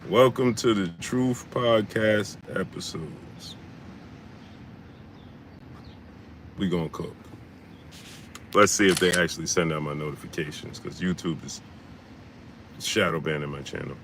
Welcome to the Truth Podcast episodes. We gonna cook. Let's see if they actually send out my notifications because YouTube is shadow banning my channel.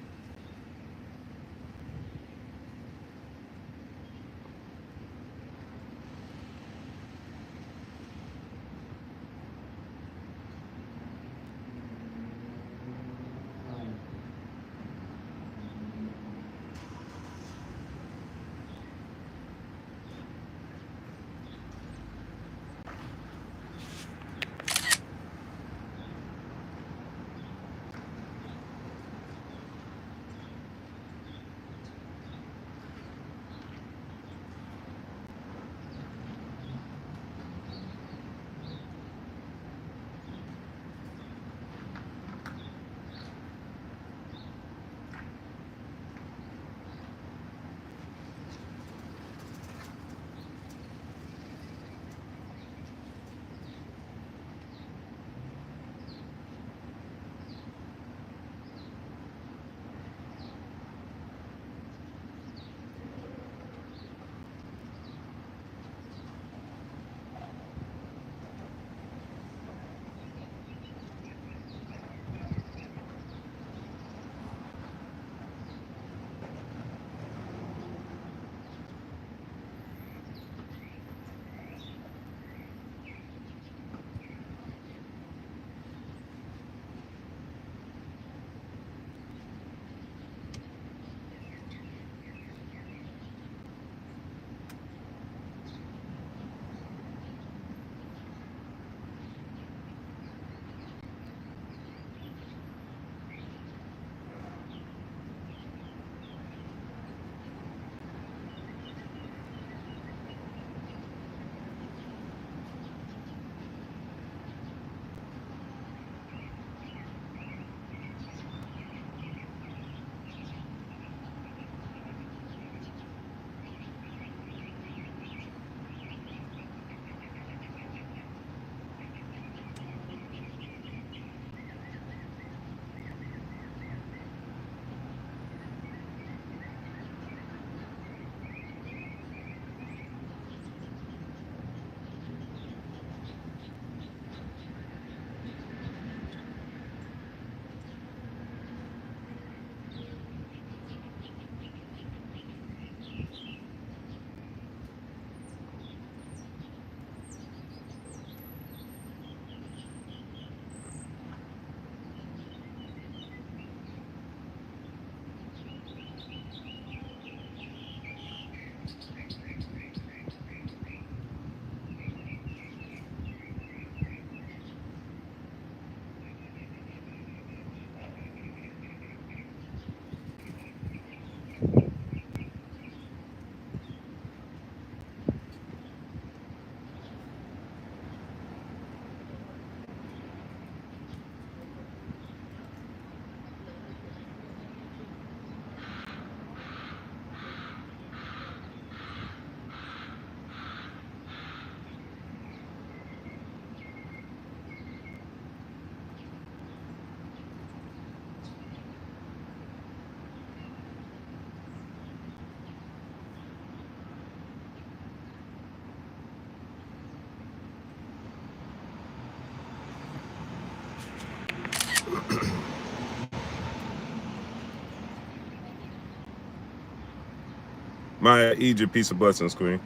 Maya, eat your piece of blessings, Queen.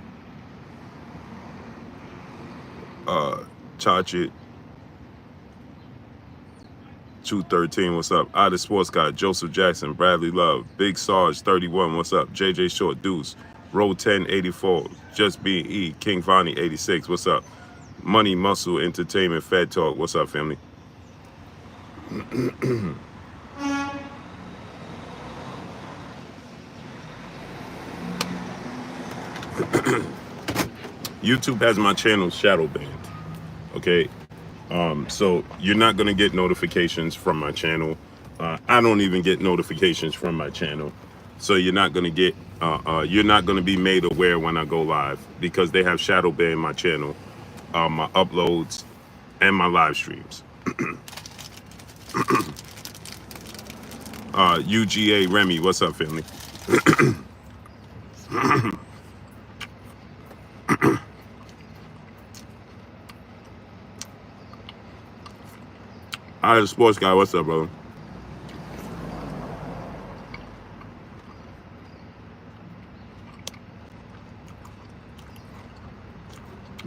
Chachi, 213, what's up? Out of Sports Guy, Joseph Jackson, Bradley Love, Big Sarge, 31, what's up? JJ Short, Deuce, Roll 10, 84, Just Being E, King Vonnie, 86, what's up? Money Muscle Entertainment, Fed Talk, what's up, family? YouTube has my channel shadow banned, okay? So you're not gonna get notifications from my channel. I don't even get notifications from my channel. So you're not gonna be made aware when I go live because they have shadow banned my channel, my uploads, and my live streams. UGA Remy, what's up, family? All right, the sports guy, what's up, brother?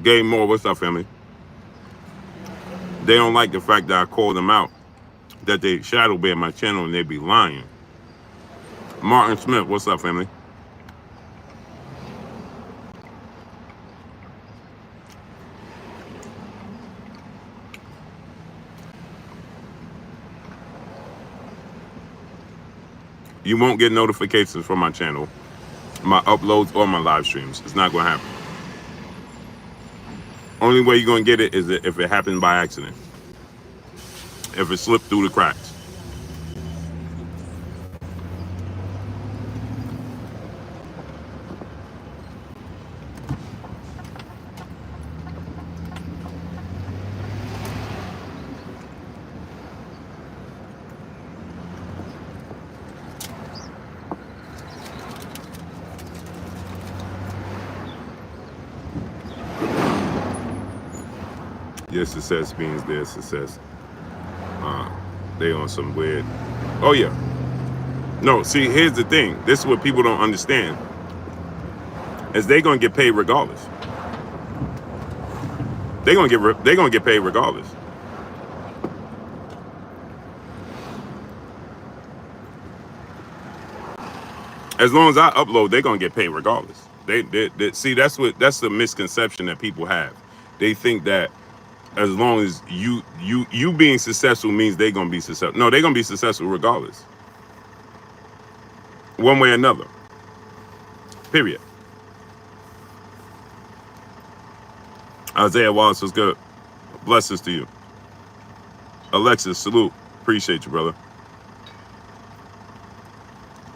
Game Moore, what's up, family? They don't like the fact that I called them out, that they shadow ban my channel and they be lying. Martin Smith, what's up, family? You won't get notifications from my channel, my uploads, or my live streams. It's not going to happen. Only way you're going to get it is if it happened by accident. If it slipped through the cracks. Your success means their success. They on some weird. Oh yeah. No, see, here's the thing. This is what people don't understand. Is they gonna get paid regardless. They gonna get paid regardless. As long as I upload, they're gonna get paid regardless. They see, that's the misconception that people have. They think that as long as you being successful means they're gonna be successful. No, they're gonna be successful regardless. One way or another. Period. Isaiah Wallace was good. Blessings to you. Alexis, salute. Appreciate you, brother.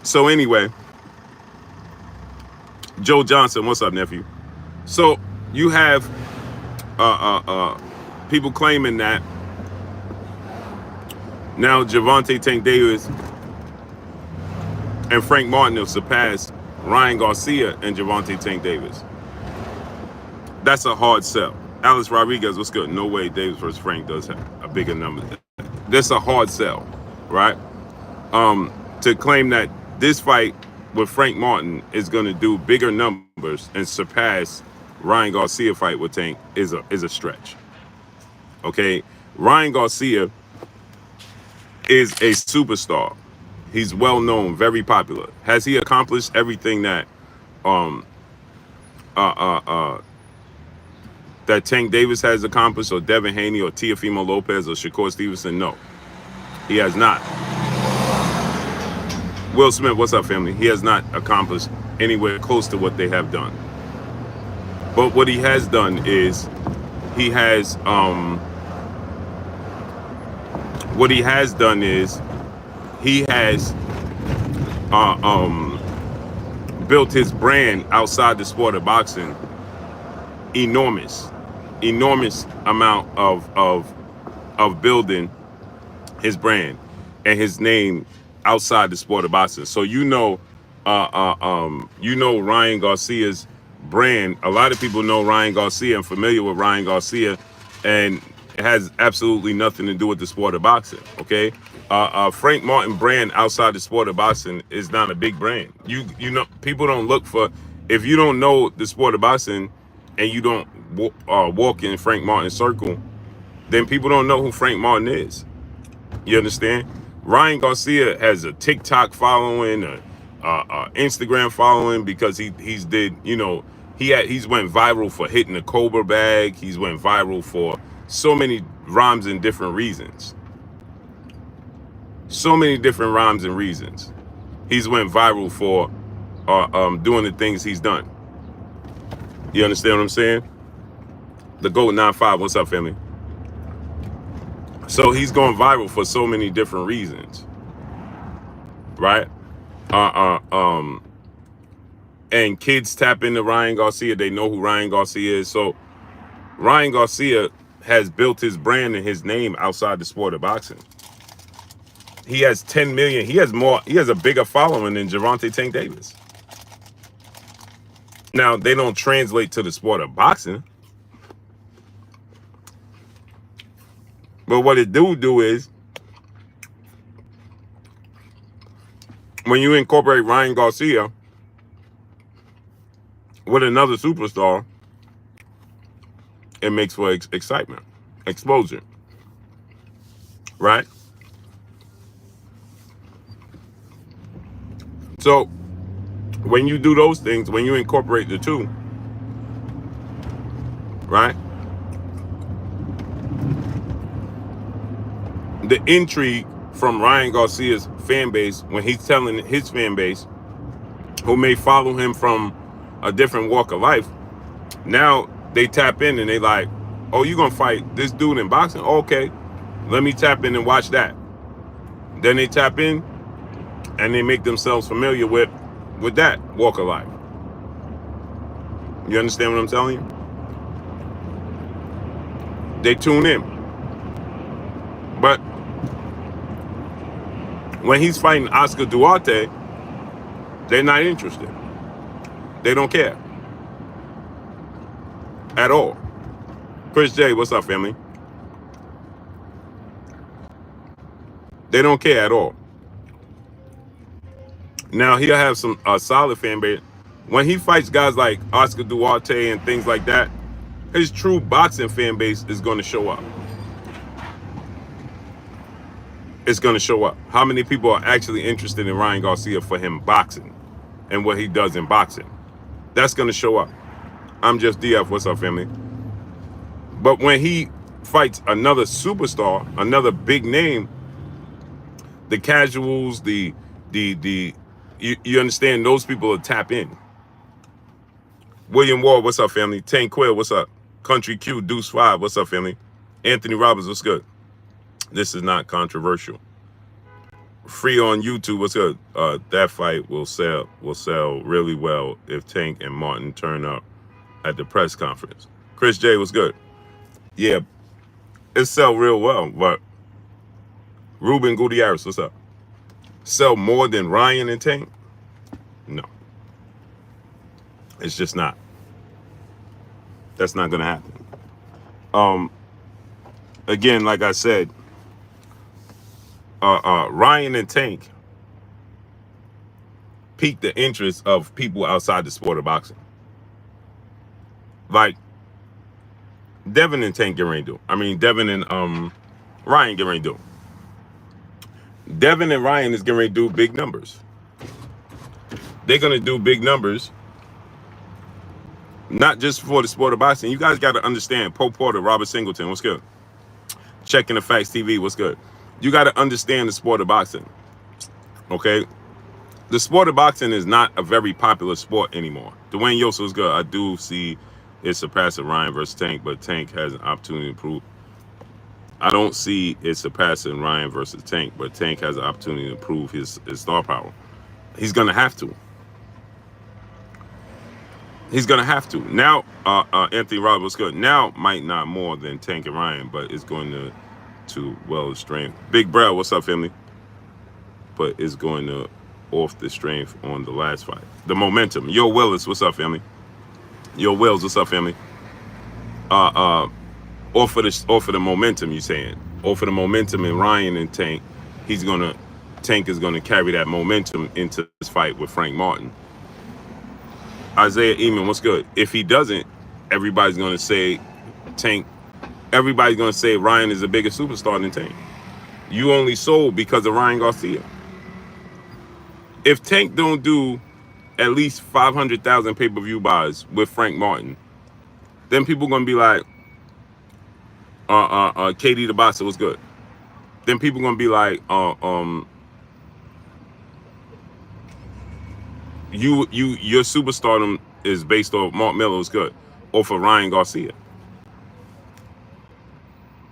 So anyway, Joe Johnson, what's up, nephew? So you have people claiming that now Gervonta Tank Davis and Frank Martin have surpassed Ryan Garcia and Gervonta Tank Davis. That's a hard sell. Alex Rodriguez, what's good? No way Davis versus Frank does have a bigger number. That's a hard sell, right? To claim that this fight with Frank Martin is going to do bigger numbers and surpass Ryan Garcia fight with Tank is a stretch. Okay, Ryan Garcia is a superstar. He's well known, very popular. Has he accomplished everything that that Tank Davis has accomplished, or Devin Haney, or Teofimo Lopez, or Shakur Stevenson? No, he has not. Will Smith, what's up, family? He has not accomplished anywhere close to what they have done. But what he has done is he has built his brand outside the sport of boxing. Enormous amount of building his brand and his name outside the sport of boxing. So you know Ryan Garcia's brand. A lot of people know Ryan Garcia and familiar with Ryan Garcia, and it has absolutely nothing to do with the sport of boxing. Okay, Frank Martin brand outside the sport of boxing is not a big brand. You know, people don't look for, if you don't know the sport of boxing and you don't walk in Frank Martin's circle, then people don't know who Frank Martin is. You understand? Ryan Garcia has a TikTok following, a Instagram following, because he's went viral for hitting the Cobra bag. He's went viral for so many rhymes and different reasons. So many different rhymes and reasons. He's went viral for doing the things he's done. You understand what I'm saying? The GOAT 95, what's up, family? So he's going viral for so many different reasons, right? And kids tap into Ryan Garcia. They know who Ryan Garcia is. So Ryan Garcia has built his brand and his name outside the sport of boxing. He has 10 million. He has more. He has a bigger following than Gervonta Tank Davis. Now, they don't translate to the sport of boxing. But what it do is, when you incorporate Ryan Garcia with another superstar, it makes for excitement, exposure, right? So when you do those things, when you incorporate the two, right? The intrigue from Ryan Garcia's fan base, when he's telling his fan base, who may follow him from a different walk of life, now they tap in and they like, oh, you gonna fight this dude in boxing? Okay, let me tap in and watch that. Then they tap in and they make themselves familiar with that walk of life. You understand what I'm telling you? They tune in. But when he's fighting Oscar Duarte, they're not interested. They don't care at all. Chris J, what's up, family? They don't care at all. Now, he'll have some solid fan base. When he fights guys like Oscar Duarte and things like that, his true boxing fan base is going to show up. It's going to show up. How many people are actually interested in Ryan Garcia for him boxing and what he does in boxing? That's going to show up. I'm just DF. What's up, family? But when he fights another superstar, another big name, the casuals, you understand, those people will tap in. William Ward, what's up, family? Tank Quill, what's up? Country Q, Deuce 5, what's up, family? Anthony Roberts, what's good? This is not controversial. Free on YouTube, what's good? That fight will sell really well if Tank and Martin turn up at the press conference. Chris J, what's good? Yeah, it sell real well, but Ruben Gutierrez, what's up? Sell more than Ryan and Tank? No. It's just not. That's not going to happen. Again, like I said, Ryan and Tank piqued the interest of people outside the sport of boxing. Like, Devin and Tank get ready to do. I mean, Devin and Ryan get ready to do. Devin and Ryan is getting ready to do big numbers. They're going to do big numbers, not just for the sport of boxing. You guys got to understand, Poe Porter, Robert Singleton, what's good? Checking the Facts TV, what's good? You got to understand the sport of boxing, okay? The sport of boxing is not a very popular sport anymore. Dwayne Yost was good. I do see it surpassing Ryan versus Tank, but Tank has an opportunity to prove. I don't see it surpassing Ryan versus Tank, but Tank has an opportunity to prove his star power. He's going to have to. He's going to have to. Now, Anthony Roberts was good. Now, might not more than Tank and Ryan, but it's going to well the strength. Big Brad, what's up, family? But it's going to off the strength on the last fight. The momentum. Yo, Willis, what's up, family? Yo, Wells, what's up, family? Off of the momentum, you saying? Off of the momentum in Ryan and Tank, Tank is gonna carry that momentum into this fight with Frank Martin. Isaiah Eamon, what's good? If he doesn't, everybody's gonna say Tank. Everybody's gonna say Ryan is a bigger superstar than Tank. You only sold because of Ryan Garcia. If Tank don't do at least 500,000 pay-per-view buys with Frank Martin, then people gonna be like, KD the Boxer was good. Then people gonna be like, your superstardom is based off Mark Miller was good, or for Ryan Garcia.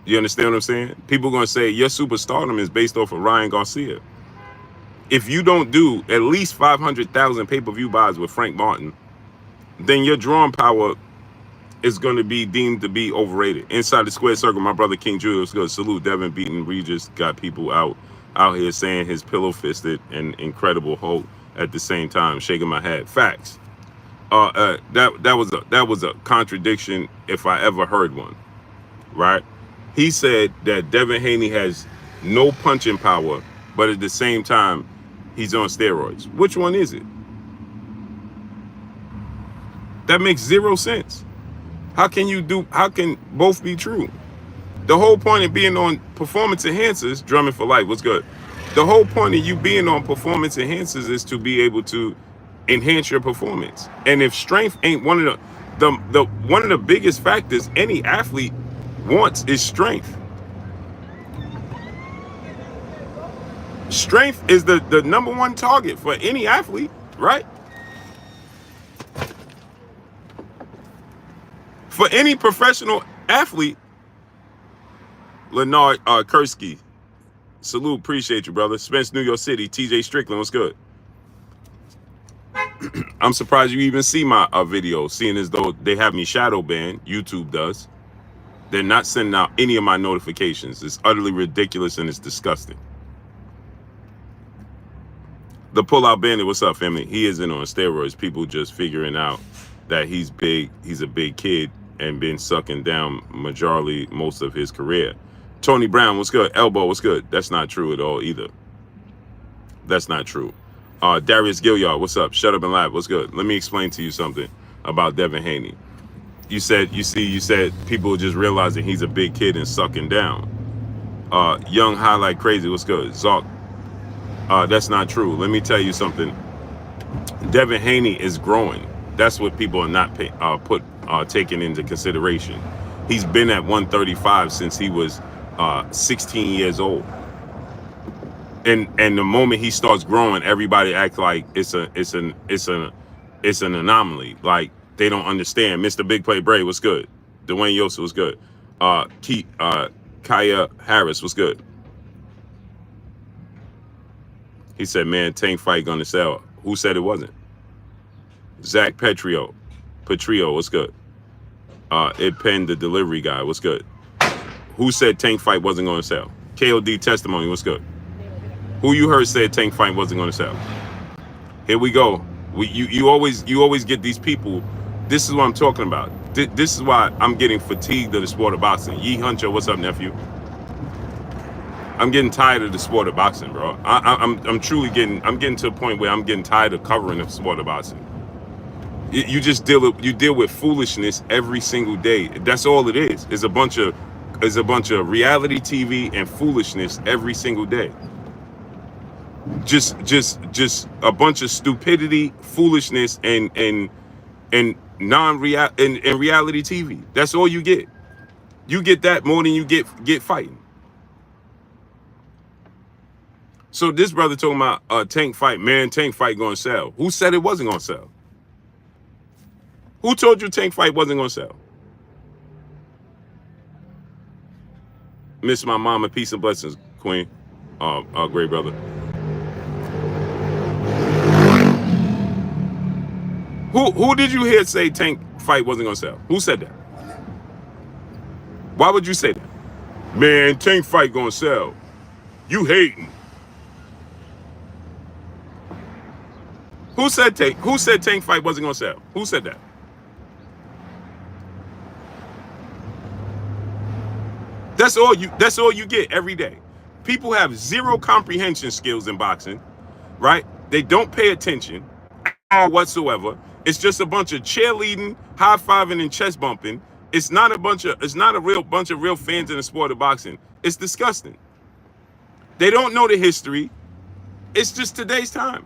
You understand what I'm saying? People gonna say your superstardom is based off of Ryan Garcia. If you don't do at least 500,000 pay-per-view buys with Frank Martin, then your drawing power is going to be deemed to be overrated. Inside the square circle, my brother King Julius, good. Salute, Devin beating Regis, got people out out here saying his pillow fisted and Incredible Hulk at the same time, shaking my head. Facts. That was a contradiction if I ever heard one. Right? He said that Devin Haney has no punching power, but at the same time, he's on steroids. Which one is it? That makes zero sense. How can both be true? The whole point of being on performance enhancers, drumming for life, what's good? The whole point of you being on performance enhancers is to be able to enhance your performance. And if strength ain't one of the one of the biggest factors any athlete wants is strength. Strength is the number one target for any athlete, right? For any professional athlete. Leonard Kursky, salute, appreciate you, brother. Spence, New York City. TJ Strickland, what's good? I'm surprised you even see my video, seeing as though they have me shadow banned. YouTube does. They're not sending out any of my notifications. It's utterly ridiculous and it's disgusting. The Pull-Out Bandit, what's up, family? He isn't on steroids. People just figuring out that he's big. He's a big kid and been sucking down majorly most of his career. Tony Brown, what's good? Elbow, what's good? That's not true at all either. That's not true. Darius Gilliard, what's up? Shut up and laugh. What's good? Let me explain to you something about Devin Haney. You said people just realizing he's a big kid and sucking down. Young Highlight Crazy, what's good? Zark, that's not true. Let me tell you something. Devin Haney is growing. That's what people are not taking into consideration. He's been at 135 since he was 16 years old. And the moment he starts growing, everybody acts like it's an anomaly. Like they don't understand. Mr. Big Play Bray, what's good? Dwayne Yosa, what's good? Kaya Harris, what's good? He said, man, Tank fight gonna sell. Who said it wasn't? Zach Petrio, what's good? It penned the delivery guy, what's good? Who said Tank fight wasn't gonna sell? KOD testimony, what's good? Who you heard said Tank fight wasn't gonna sell? Here we go. You always get these people. This is what I'm talking about. This is why I'm getting fatigued of the sport of boxing. Yee Huncho, what's up, nephew? I'm getting tired of the sport of boxing, bro. I'm truly getting to a point where I'm getting tired of covering the sport of boxing. You just deal with foolishness every single day. That's all it is. It's a bunch of reality TV and foolishness every single day. Just a bunch of stupidity, foolishness, and reality TV. That's all you get. You get that more than you get fighting. So this brother talking about Tank fight, man, Tank fight gonna sell. Who said it wasn't gonna sell? Who told you Tank fight wasn't gonna sell? Miss my mama, peace and blessings, Queen. Great brother. Who did you hear say Tank fight wasn't gonna sell? Who said that? Why would you say that? Man, Tank fight gonna sell. You hating. Who said Tank fight wasn't gonna sell? Who said that? That's all you get every day. People have zero comprehension skills in boxing, right? They don't pay attention whatsoever. It's just a bunch of cheerleading, high-fiving, and chest bumping. It's not a real bunch of real fans in the sport of boxing. It's disgusting. They don't know the history. It's just today's time.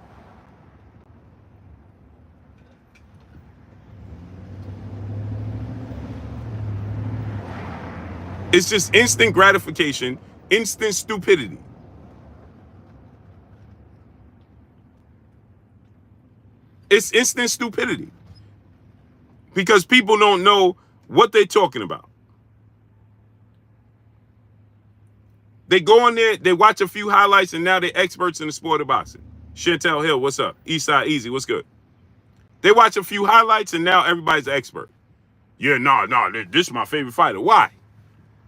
It's just instant gratification, instant stupidity. It's instant stupidity. Because people don't know what they're talking about. They go on there, they watch a few highlights, and now they're experts in the sport of boxing. Chantel Hill, what's up? Eastside Easy, what's good? They watch a few highlights, and now everybody's an expert. Yeah, nah, this is my favorite fighter. Why?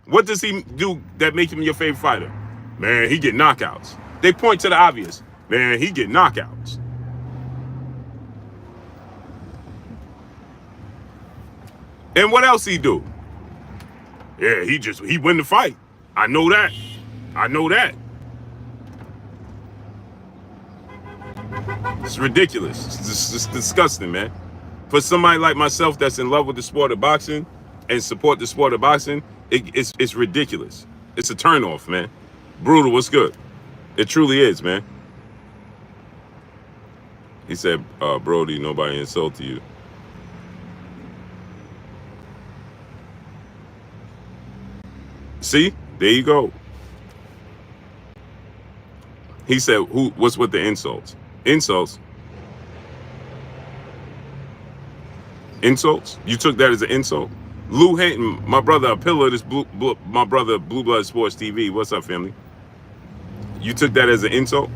What does he do that makes him your favorite fighter? Man, he get knockouts. They point to the obvious. Man, he get knockouts. And what else he do? Yeah, he win the fight. I know that. I know that. It's ridiculous. It's disgusting, man. For somebody like myself that's in love with the sport of boxing and support the sport of boxing, it's ridiculous. It's a turnoff, man. Brutal, what's good? It truly is, man. He said, Brody, nobody insulted you. See? There you go. He said, what's with the insults? Insults? Insults? You took that as an insult? Lou Hinton, my brother, a pillar of this my brother, Blue Blood Sports TV. What's up, family? You took that as an insult?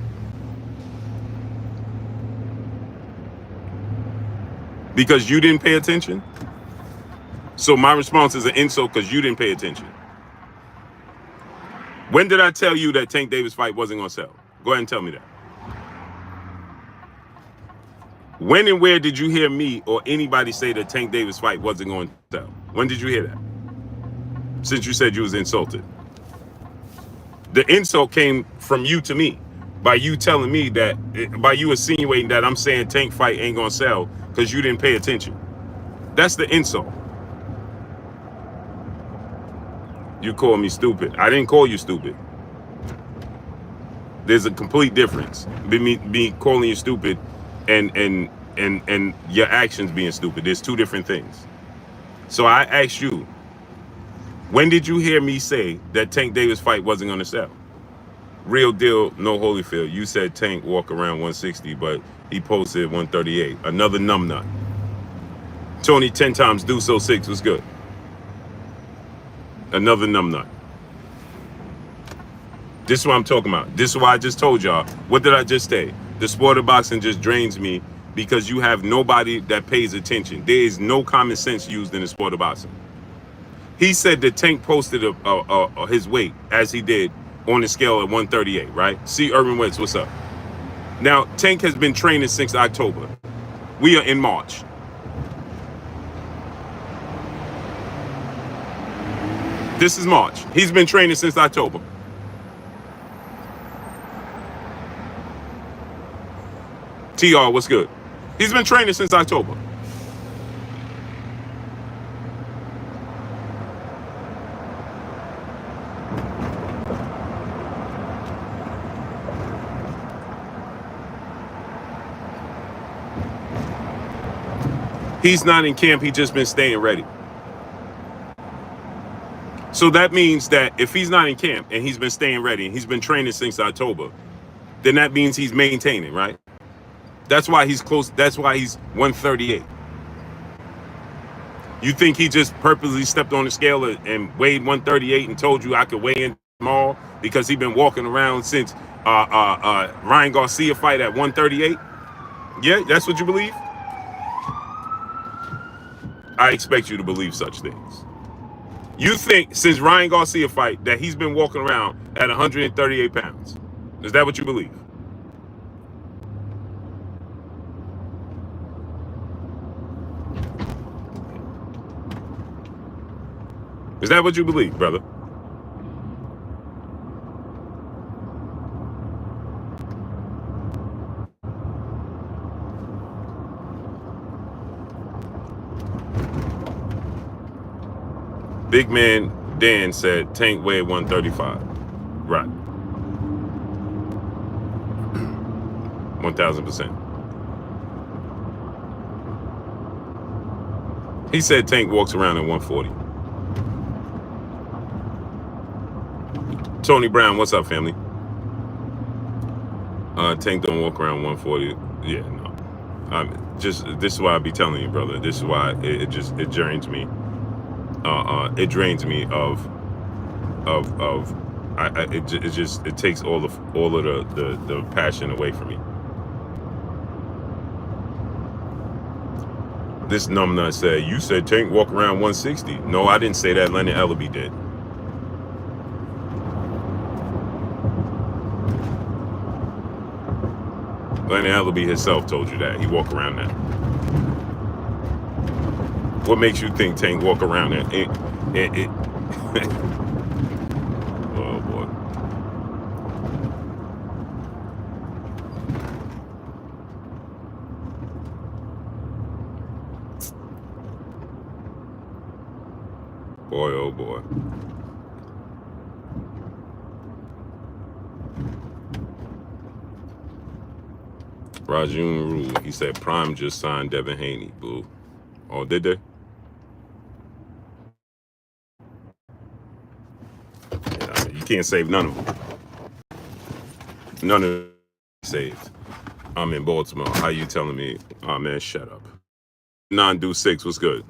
Because you didn't pay attention? So my response is an insult because you didn't pay attention. When did I tell you that Tank Davis fight wasn't going to sell? Go ahead and tell me that. When and where did you hear me or anybody say that Tank Davis fight wasn't going to sell? When did you hear that? Since you said you was insulted. The insult came from you to me. By you telling me that, by you insinuating that I'm saying Tank fight ain't going to sell because you didn't pay attention. That's the insult. You call me stupid. I didn't call you stupid. There's a complete difference between me calling you stupid and your actions being stupid. There's two different things. So I asked you, when did you hear me say that Tank Davis fight wasn't going to sell? Real deal, no Holyfield. You said Tank walk around 160, but he posted 138. Another numbnut. Tony 10 times do so 6 was good. Another numbnut. This is what I'm talking about. This is why I just told y'all. What did I just say? The sport of boxing just drains me because you have nobody that pays attention. There is no common sense used in the sport of boxing. He said that Tank posted his weight as he did on the scale at 138, right? See, Urban Wentz, what's up? Now, Tank has been training since October. We are in March. This is March. He's been training since October. TR, what's good? He's been training since October. He's not in camp. He's just been staying ready. So that means that if he's not in camp and he's been staying ready and he's been training since October, then that means he's maintaining, right? That's why he's close. That's why he's 138. You think he just purposely stepped on the scale and weighed 138 and told you I could weigh in small because he's been walking around since Ryan Garcia fight at 138? Yeah, that's what you believe? I expect you to believe such things. You think since Ryan Garcia fight that he's been walking around at 138 pounds. Is that what you believe? Is that what you believe, brother? Big man Dan said Tank weighed 135. Right. 1000%. He said Tank walks around at 140. Tony Brown, what's up, family? Tank don't walk around 140. Yeah, no. This is why I be telling you, brother. This is why it drains me. It drains me it takes all of the passion away from me. This numbnut said, you said Tank walk around 160. No, I didn't say that. Leonard Ellaby did. Lenny Ellaby himself told you that. He walk around that. What makes you think Tank walk around that? Oh, boy. Boy, oh, boy. Rajun Rule, he said Prime just signed Devin Haney. Boo. Oh, did they? Yeah, you can't save none of them. None of them saved. I'm in Baltimore. How you telling me? Oh, man, shut up. 9-6, what's good?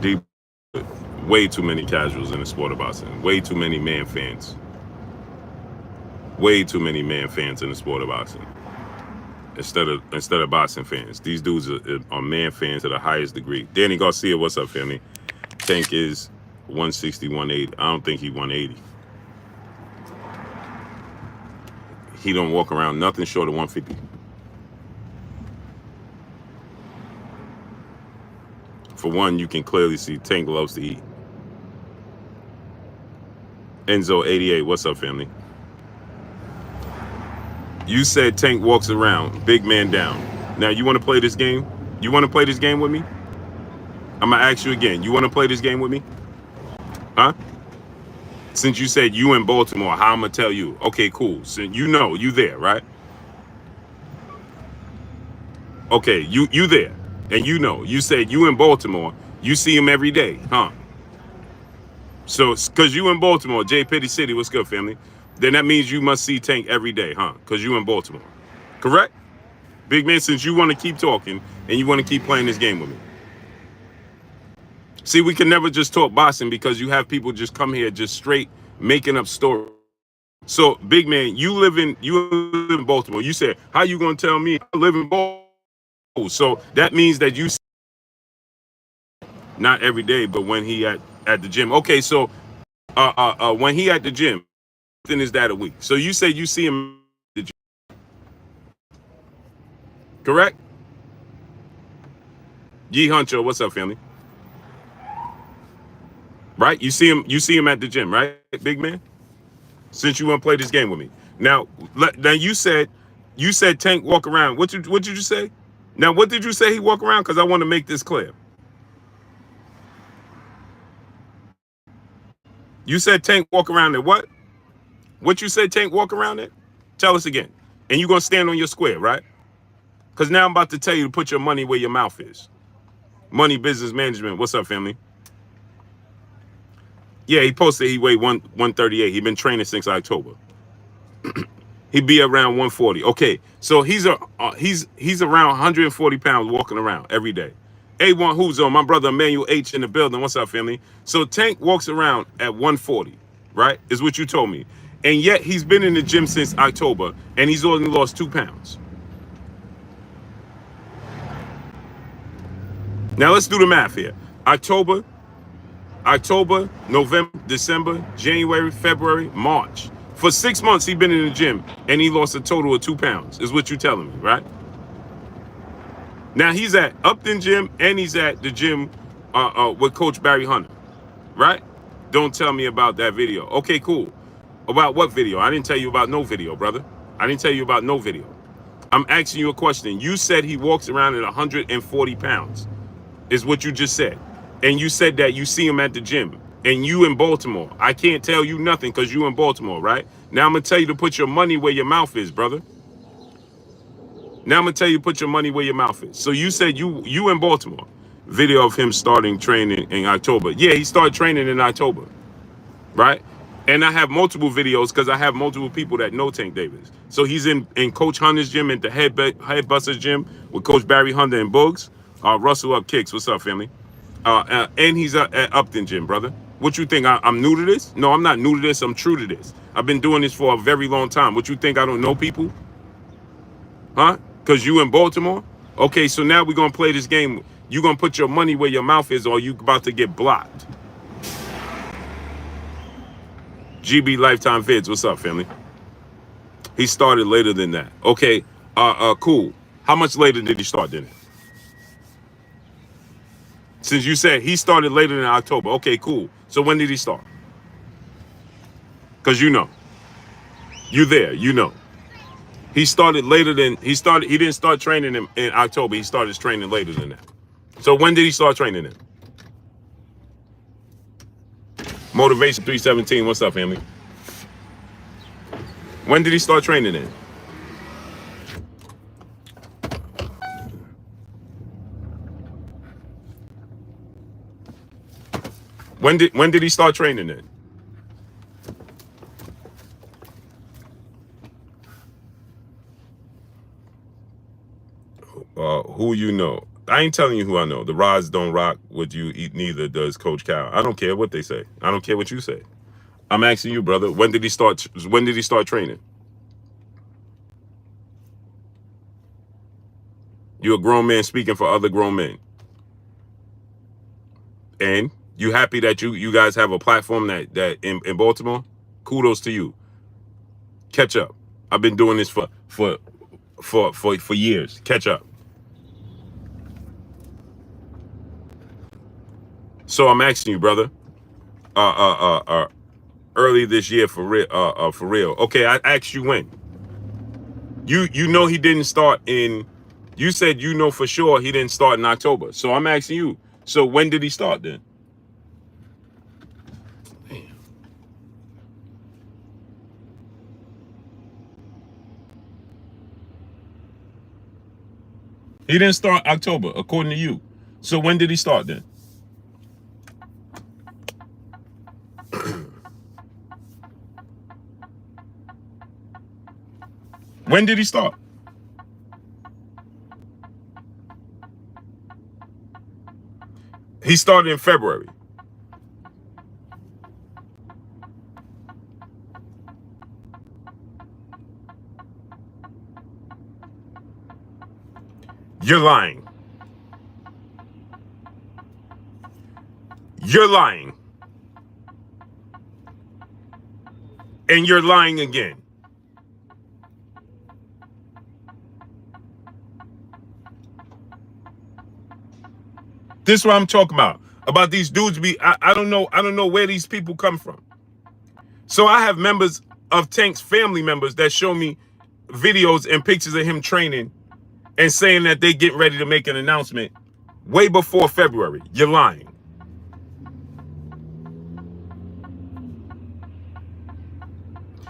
Deep, way too many casuals in the sport of boxing. Way too many man fans. Way too many man fans in the sport of boxing. Instead of boxing fans, these dudes are man fans to the highest degree. Danny Garcia, what's up, family? Tank is 160, 180. I don't think he 180. He don't walk around nothing short of 150. For one, you can clearly see Tank loves to eat. Enzo 88, what's up, family? You said Tank walks around, big man down. Now, you want to play this game? You want to play this game with me? I'm going to ask you again. You want to play this game with me? Huh? Since you said you in Baltimore, how I'm going to tell you? Okay, cool. So you know, you there, right? Okay, you there. And you know, you said you in Baltimore, you see him every day, huh? So, because you in Baltimore, J. Petty City, what's good, family? Then that means you must see Tank every day, huh? Because you in Baltimore. Correct? Big man, since you want to keep talking and you want to keep playing this game with me. See, we can never just talk boxing because you have people just come here just straight making up stories. So, big man, you live in Baltimore. You said, how you going to tell me I live in Baltimore? So that means that you not every day, but when he at the gym. Okay, so when he at the gym, then is that a week? So you say you see him at the gym. Correct? Yee Huncho, what's up, family? Right? You see him at the gym, right, big man? Since you want to play this game with me. Now you said Tank walk around. What did you say? Now, what did you say he walk around? Because I want to make this clear. You said Tank walk around at what? What you said Tank walk around at? Tell us again. And you're going to stand on your square, right? Because now I'm about to tell you to put your money where your mouth is. Money Business Management. What's up, family? Yeah, he posted he weighed 138. He been training since October. He'd be around 140. Okay, so he's around 140 pounds walking around every day. A1 who's on? My brother Emmanuel H in the building. What's up, family? So Tank walks around at 140, right? Is what you told me. And yet he's been in the gym since October, and he's only lost 2 pounds. Now let's do the math here. October, November, December, January, February, March. For 6 months, he's been in the gym, and he lost a total of 2 pounds, is what you're telling me, right? Now, he's at Upton Gym, and he's at the gym with Coach Barry Hunter, right? Don't tell me about that video. Okay, cool. About what video? I didn't tell you about no video, brother. I didn't tell you about no video. I'm asking you a question. You said he walks around at 140 pounds, is what you just said. And you said that you see him at the gym. and you in Baltimore. I can't tell you nothing because you in Baltimore, right? Now I'm gonna tell you to put your money where your mouth is, brother. Now I'm gonna tell you to put your money where your mouth is. So you said you in Baltimore. Video of him starting training in October. Yeah, he started training in October, right? And I have multiple videos because I have multiple people that know Tank Davis. So he's in Coach Hunter's gym, at the Head Busters gym with Coach Barry Hunter and Bugs. Russell Up Kicks. What's up, family? And he's at Upton gym, brother. What you think? I'm new to this? No, I'm not new to this. I'm true to this. I've been doing this for a very long time. What you think? I don't know people? Huh? Because you in Baltimore? Okay, so now we're going to play this game. You going to put your money where your mouth is, or you about to get blocked. GB Lifetime Vids. What's up, family? He started later than that. Okay, cool. How much later did he start then? Since you said he started later than October. Okay, cool. So when did he start? Because you know. You there, you know. He started later than, he didn't start training in October. He started training later than that. So when did he start training then? Motivation 317. What's up, family? When did he start training then? When did he start training then? Who you know? I ain't telling you who I know. The rods don't rock what you eat, neither does Coach Cal. I don't care what they say. I don't care what you say. I'm asking you, brother, when did he start training? You're a grown man speaking for other grown men. And you happy that you guys have a platform that in Baltimore? Kudos to you. Catch up. I've been doing this for years. Catch up. So I'm asking you, brother. Early this year for real. Okay, I asked you when. You know he didn't start in. You said you know for sure he didn't start in October. So I'm asking you. So when did he start then? He didn't start October, according to you. So when did he start then? When did he start? He started in February. You're lying. You're lying. And you're lying again. This is what I'm talking about these dudes I don't know where these people come from. So I have members of Tank's family members that show me videos and pictures of him training and saying that they get ready to make an announcement way before February. You're lying.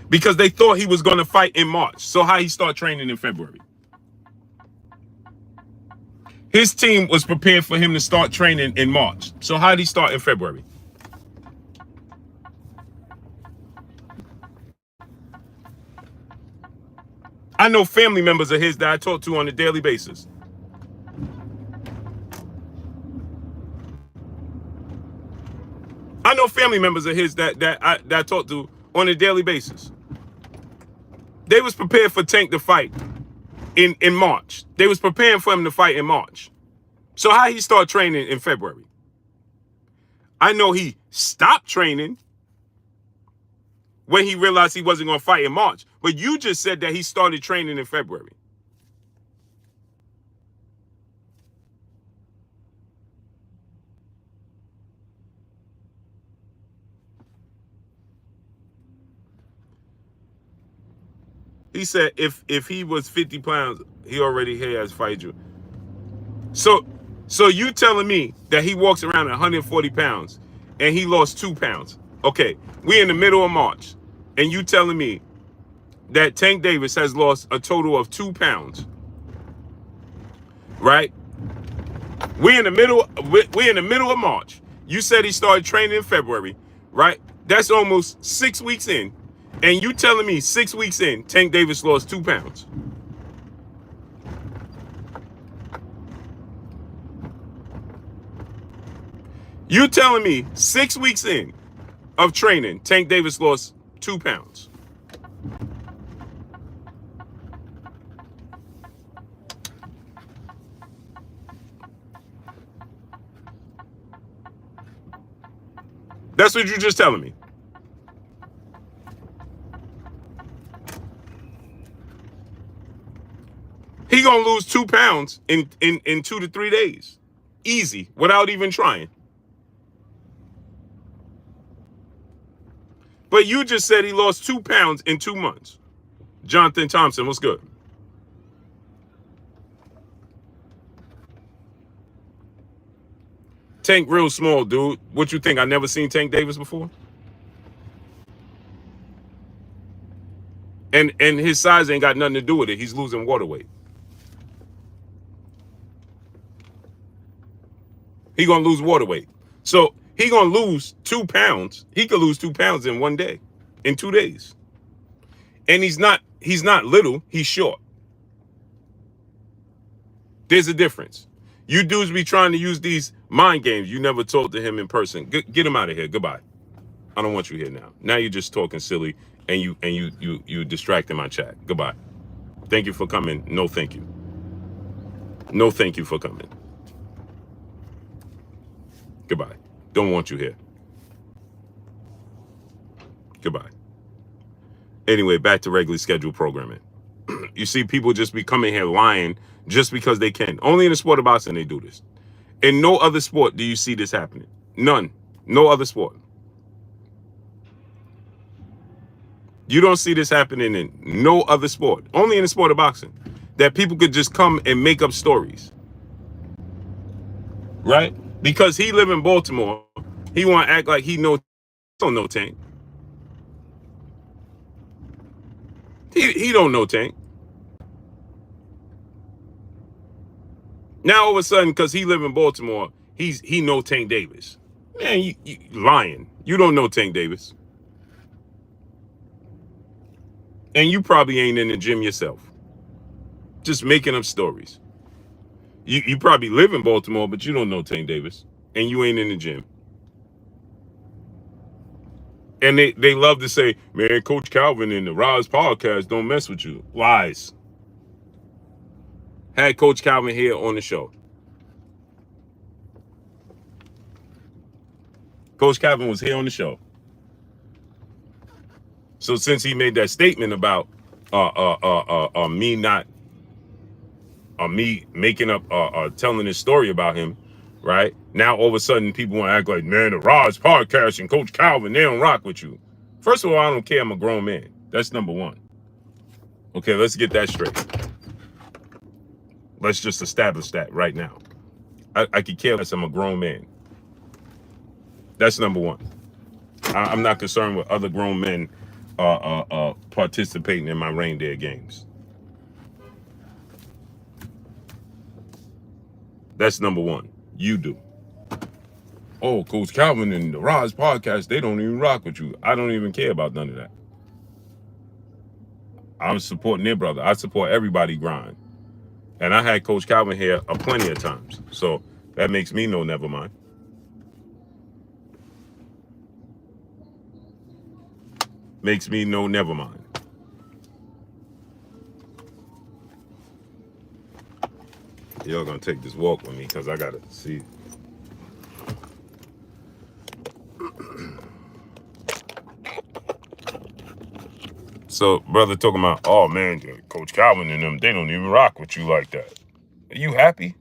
Because they thought he was going to fight in March. So how he start training in February? His team was prepared for him to start training in March. So how did he start in February? I know family members of his that I talk to on a daily basis. I know family members of his that I talk to on a daily basis. They was prepared for Tank to fight in March. They was preparing for him to fight in March. So how he start training in February? I know he stopped training when he realized he wasn't going to fight in March. But you just said that he started training in February. He said if he was 50 pounds, he already has fight you. So you telling me that he walks around at 140 pounds and he lost 2 pounds. Okay, we in the middle of March, and you telling me that Tank Davis has lost a total of 2 pounds, right? We in the middle of March. You said he started training in February, right? That's almost 6 weeks in, and you telling me 6 weeks in, Tank Davis lost 2 pounds. You telling me 6 weeks in of training, Tank Davis lost 2 pounds. That's what you're just telling me. He gonna lose 2 pounds in 2 to 3 days. Easy, without even trying. But you just said he lost 2 pounds in 2 months. Jonathan Thompson, what's good? Tank real small, dude. What you think? I never seen Tank Davis before? And his size ain't got nothing to do with it. He's losing water weight. He gonna lose water weight. So he gonna lose 2 pounds. He could lose 2 pounds in 1 day, in 2 days. And he's not little, he's short. There's a difference. You dudes be trying to use these mind games. You never talked to him in person. Get him out of here. Goodbye. I don't want you here now. Now you're just talking silly and you distracting my chat. Goodbye. Thank you for coming. No, thank you. No, thank you for coming. Goodbye. Don't want you here. Goodbye. Anyway, back to regularly scheduled programming. You see people just be coming here lying just because they can. Only in the sport of boxing they do this. In no other sport do you see this happening. None. No other sport. You don't see this happening in no other sport. Only in the sport of boxing. That people could just come and make up stories. Right? Because he live in Baltimore, he want to act like he don't know Tank. He don't know Tank. Now all of a sudden, because he live in Baltimore, he know Tank Davis. Man, you lying. You don't know Tank Davis. And you probably ain't in the gym yourself. Just making up stories. You probably live in Baltimore, but you don't know Tank Davis. And you ain't in the gym. And they love to say, man, Coach Calvin and the Roz podcast don't mess with you. Lies. Had Coach Calvin here on the show. Coach Calvin was here on the show. So since he made that statement about me making up telling this story about him, right? Now all of a sudden people want to act like, man, the Roz podcast and Coach Calvin, they don't rock with you. First of all, I don't care. I'm a grown man. That's number one. Okay, let's get that straight. Let's just establish that right now. I could care less. I'm a grown man. That's number one. I'm not concerned with other grown men participating in my reindeer games. That's number one. You do. Oh, Coach Calvin and the Roz podcast, they don't even rock with you. I don't even care about none of that. I'm supporting their brother. I support everybody grind. And I had Coach Calvin here plenty of times. So that makes me know never mind. Makes me know never mind. Y'all gonna take this walk with me because I gotta see. So, brother talking about, oh man, Coach Calvin and them, they don't even rock with you like that. Are you happy?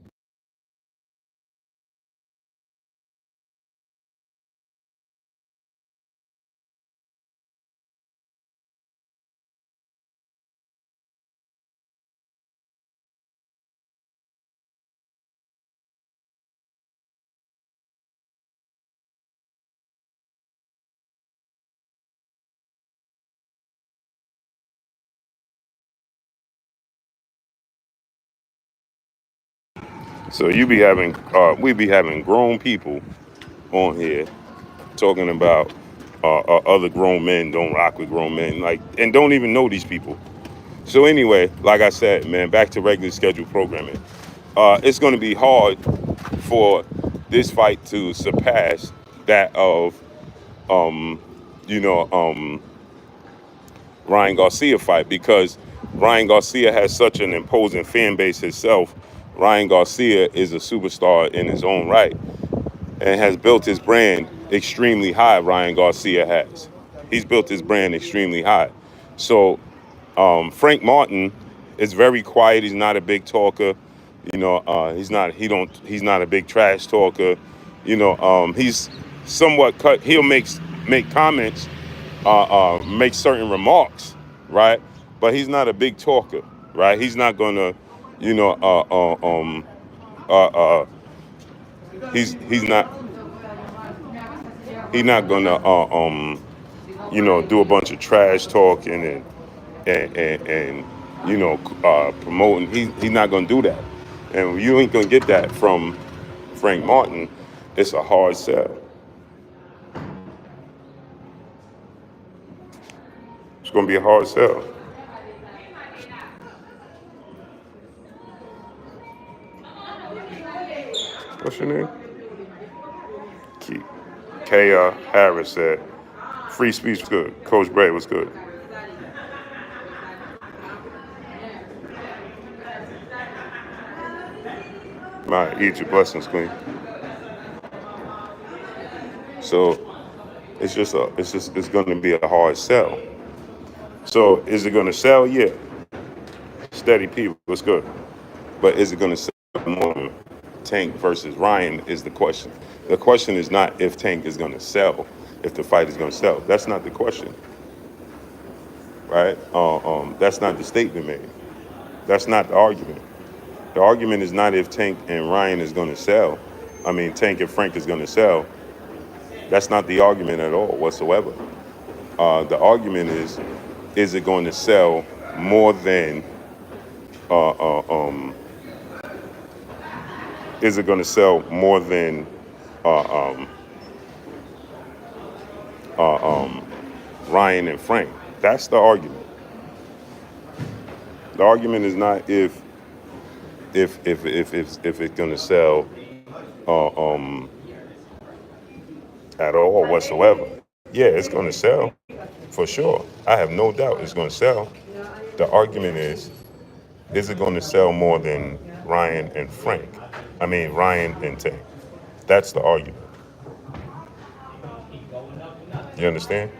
So we be having grown people on here talking about other grown men don't rock with grown men, like, and don't even know these people. So anyway, like I said, man, back to regular scheduled programming. It's going to be hard for this fight to surpass that of, you know, Ryan Garcia fight, because Ryan Garcia has such an imposing fan base himself. Ryan Garcia is a superstar in his own right and has built his brand extremely high. Ryan Garcia has. He's built his brand extremely high. So Frank Martin is very quiet. He's not a big talker. He's not a big trash talker. He's somewhat cut. He'll make comments, make certain remarks, right? But he's not a big talker, right? He's not gonna, you know, he's not gonna, do a bunch of trash talking and promoting. He's not gonna do that, and you ain't gonna get that from Frank Martin. It's a hard sell. It's gonna be a hard sell. What's your name? K. Harris said, "Free speech was good. Coach Bray was good." My eat your blessings, Queen. So it's going to be a hard sell. So is it going to sell? Yeah. Steady people, it's good. But is it going to sell more? Tank versus Ryan is the question. The question is not if Tank is going to sell, if the fight is going to sell. That's not the question, right? That's not the statement made. That's not the argument. The argument is not if Tank and Ryan is going to sell. I mean, Tank and Frank is going to sell. That's not the argument at all whatsoever. The argument is it going to sell more than, is it going to sell more than Ryan and Frank? That's the argument. The argument is not if it's going to sell at all whatsoever. Yeah, it's going to sell for sure. I have no doubt it's going to sell. The argument is it going to sell more than Ryan and Frank? I mean, Ryan and Tank. That's the argument. You understand?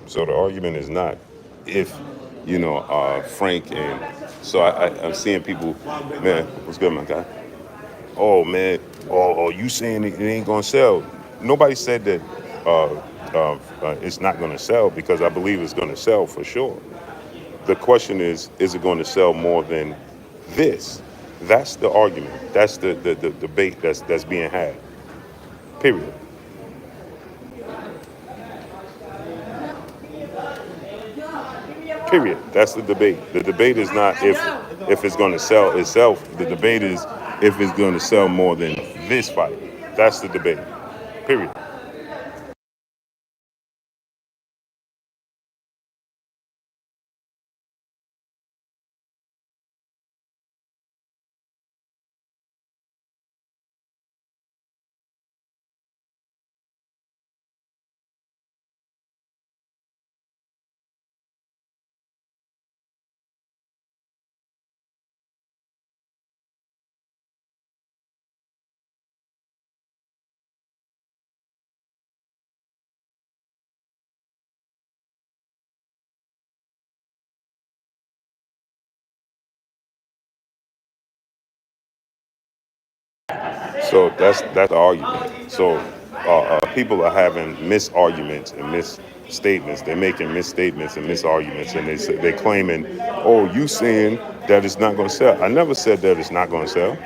So the argument is not if, Frank and, so I'm seeing people, man, what's good, my guy? Oh, man, you saying it ain't going to sell. Nobody said that it's not going to sell, because I believe it's going to sell for sure. The question is it going to sell more than this? That's the argument. That's the debate that's being had. Period. Period. That's the debate. The debate is not if it's going to sell itself. The debate is if it's going to sell more than this fight. That's the debate. Period. So that's the argument. So people are having misarguments and misstatements. They're making misstatements and misarguments, and they're claiming, "Oh, you saying that it's not going to sell?" I never said that it's not going to sell.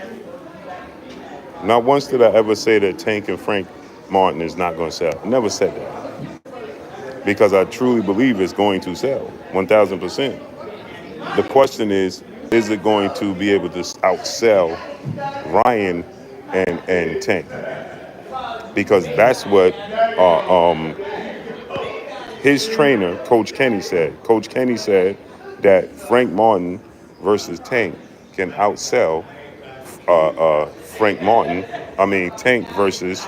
Not once did I ever say that Tank and Frank Martin is not going to sell. I never said that because I truly believe it's going to sell 1,000%. The question is it going to be able to outsell Ryan and Tank? Because that's what his trainer, Coach Kenny, said. Coach Kenny said that Frank Martin versus Tank can outsell Tank versus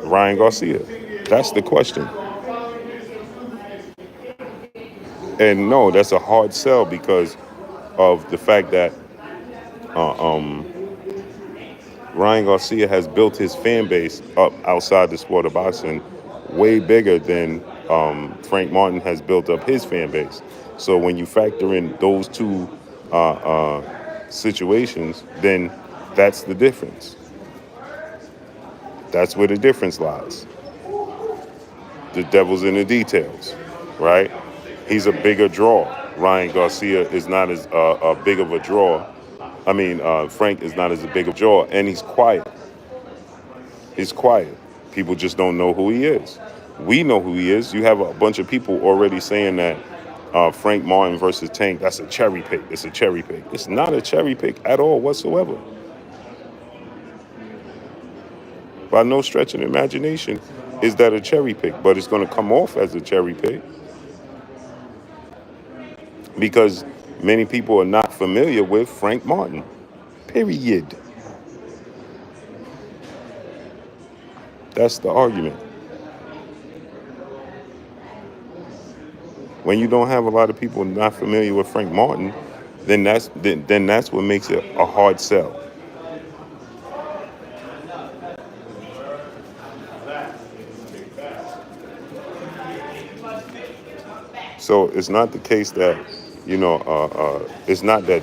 Ryan Garcia. That's the question. And no, that's a hard sell because of the fact that Ryan Garcia has built his fan base up outside the sport of boxing way bigger than Frank Martin has built up his fan base. So when you factor in those two situations, then that's the difference. That's where the difference lies. The devil's in the details, right? He's a bigger draw. Ryan Garcia is not as big of a draw. Frank is not as big of a draw, and he's quiet. He's quiet. People just don't know who he is. We know who he is. You have a bunch of people already saying that Frank Martin versus Tank, that's a cherry pick. It's a cherry pick. It's not a cherry pick at all whatsoever. By no stretch of the imagination is that a cherry pick, but it's going to come off as a cherry pick because many people are not familiar with Frank Martin. Period. That's the argument. When you don't have a lot of people not familiar with Frank Martin, then that's what makes it a hard sell. So it's not the case that, it's not that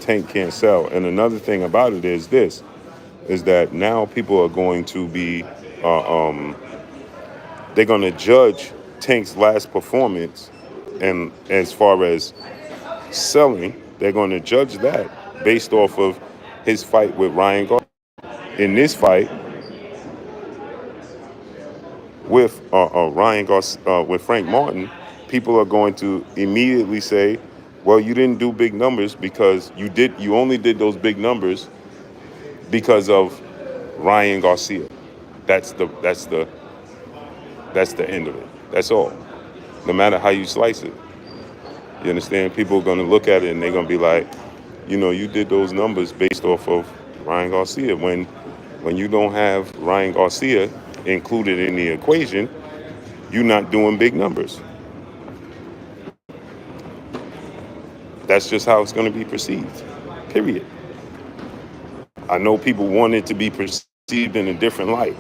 Tank can't sell. And another thing about it is that now people are going to be, they're going to judge Tank's last performance, and as far as selling, they're going to judge that based off of his fight with Ryan Garcia. In this fight with Ryan Garcia, with Frank Martin, people are going to immediately say, well, you didn't do big numbers because you only did those big numbers because of Ryan Garcia. That's the end of it. That's all. No matter how you slice it. You understand? People are going to look at it and they're going to be like, you did those numbers based off of Ryan Garcia. When you don't have Ryan Garcia included in the equation, you're not doing big numbers. That's just how it's going to be perceived. Period. I know people want it to be perceived in a different light.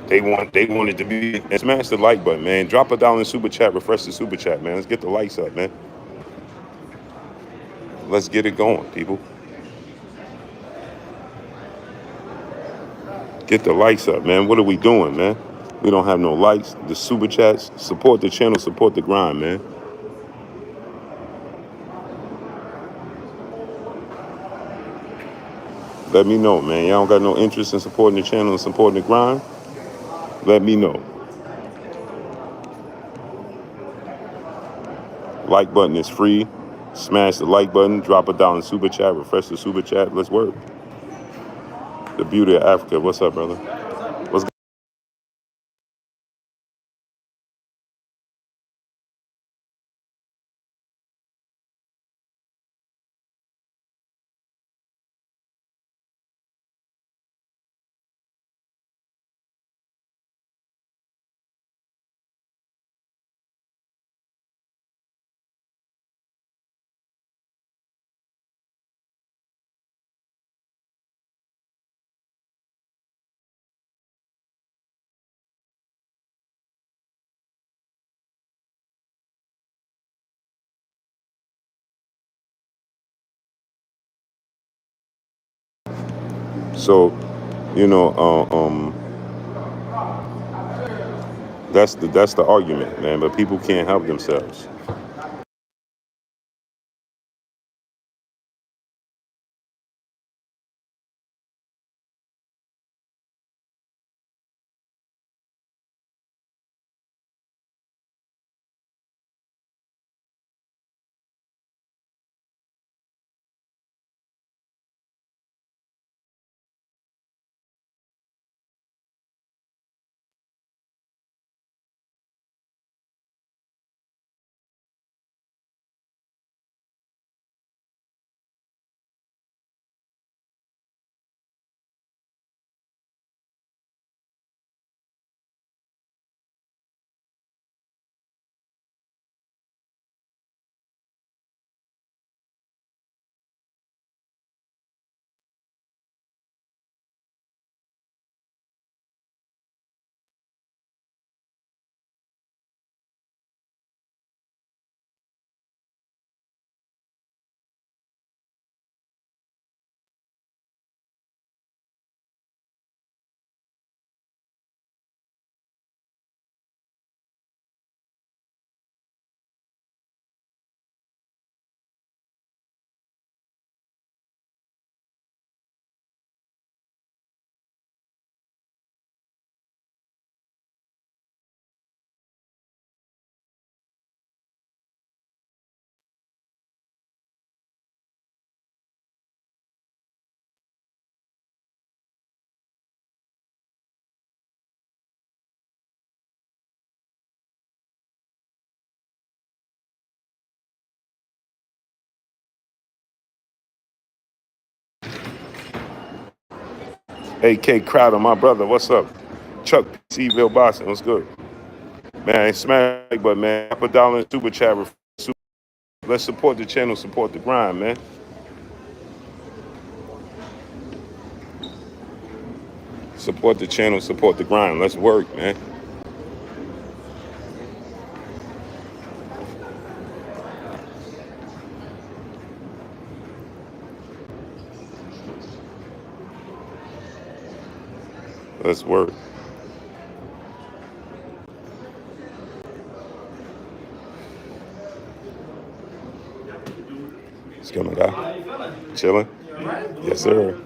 They want it to be, and smash the like button, man. Drop $1 in super chat, refresh the super chat, man. Let's get the likes up, man. Let's get it going, people. Get the likes up, man. What are we doing, man? We don't have no likes. The super chats, support the channel, support the grind, man. Let me know, man. Y'all don't got no interest in supporting the channel and supporting the grind? Let me know. Like button is free. Smash the like button. Drop $1 in super chat. Refresh the super chat. Let's work. The beauty of Africa. What's up, brother? What's good? So, that's the argument, man. But people can't help themselves. AK Crowder, my brother, what's up? Chuck Seville Boston, what's good? Man, smash like button, man. Drop a dollar in super chat. Let's support the channel, support the grind, man. Support the channel, support the grind. Let's work, man. Let's work. What's going on, guy? Chilling? Yes, sir.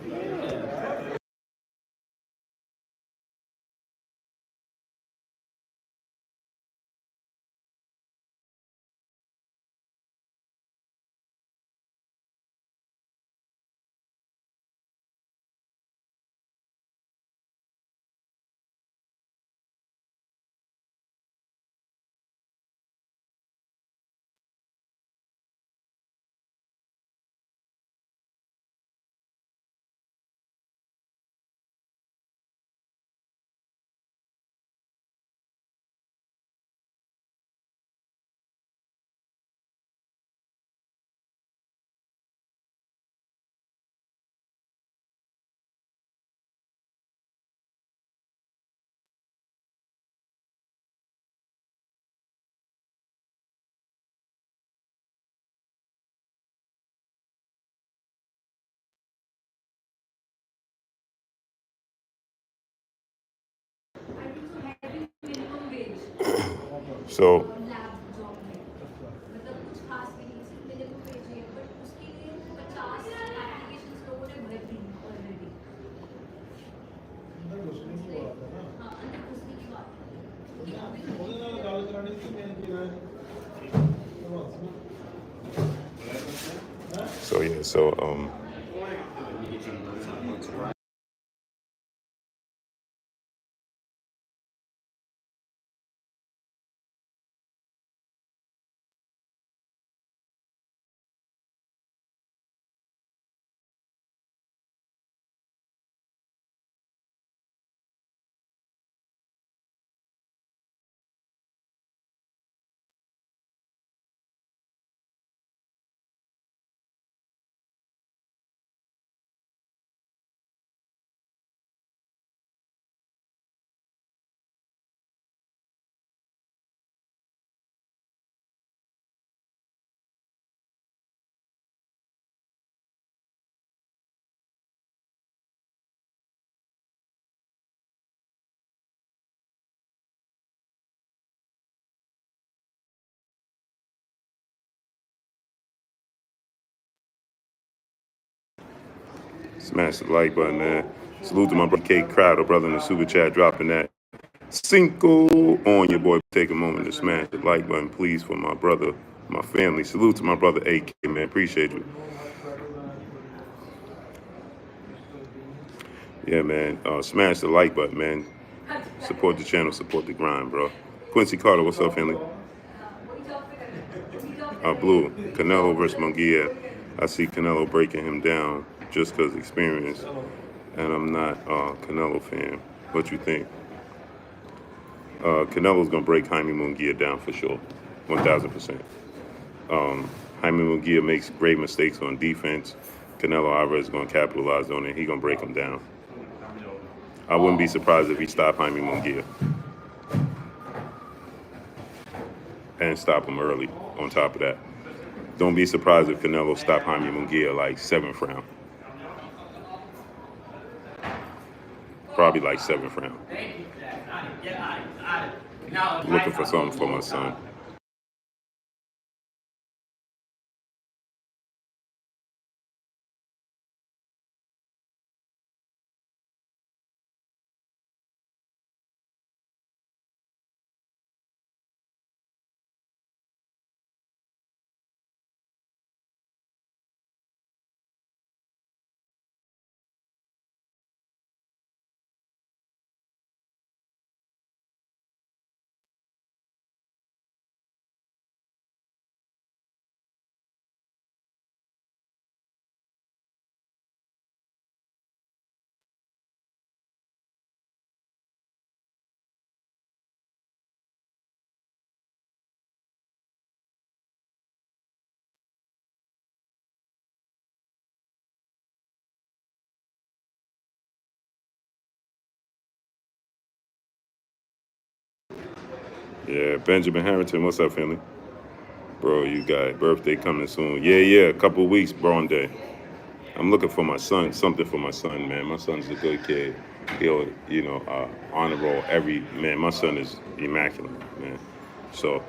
So, yeah, smash the like button, man. Salute to my brother K Crowder, brother in the super chat, dropping that Cinco on your boy. Take a moment to smash the like button, please, for my brother, my family. Salute to my brother AK, man. Appreciate you. Yeah, man. Smash the like button, man. Support the channel, support the grind, bro. Quincy Carter, what's up, family? Blue, Canelo versus Munguia. I see Canelo breaking him down just because experience, and I'm not a Canelo fan. What you think? Canelo's gonna break Jaime Munguia down for sure, 1,000%. Jaime Munguia makes great mistakes on defense. Canelo Alvarez is gonna capitalize on it. He gonna break him down. I wouldn't be surprised if he stopped Jaime Munguia and stop him early. On top of that, don't be surprised if Canelo stopped Jaime Munguia like 7th round. Probably like 7th round. Looking for something for my son. Yeah, Benjamin Harrington, what's up, family? Bro, you got birthday coming soon. Yeah, a couple of weeks, bro, on day. I'm looking for my son, something for my son, man. My son's a good kid. He'll, honor roll every, man, my son is immaculate, man. So,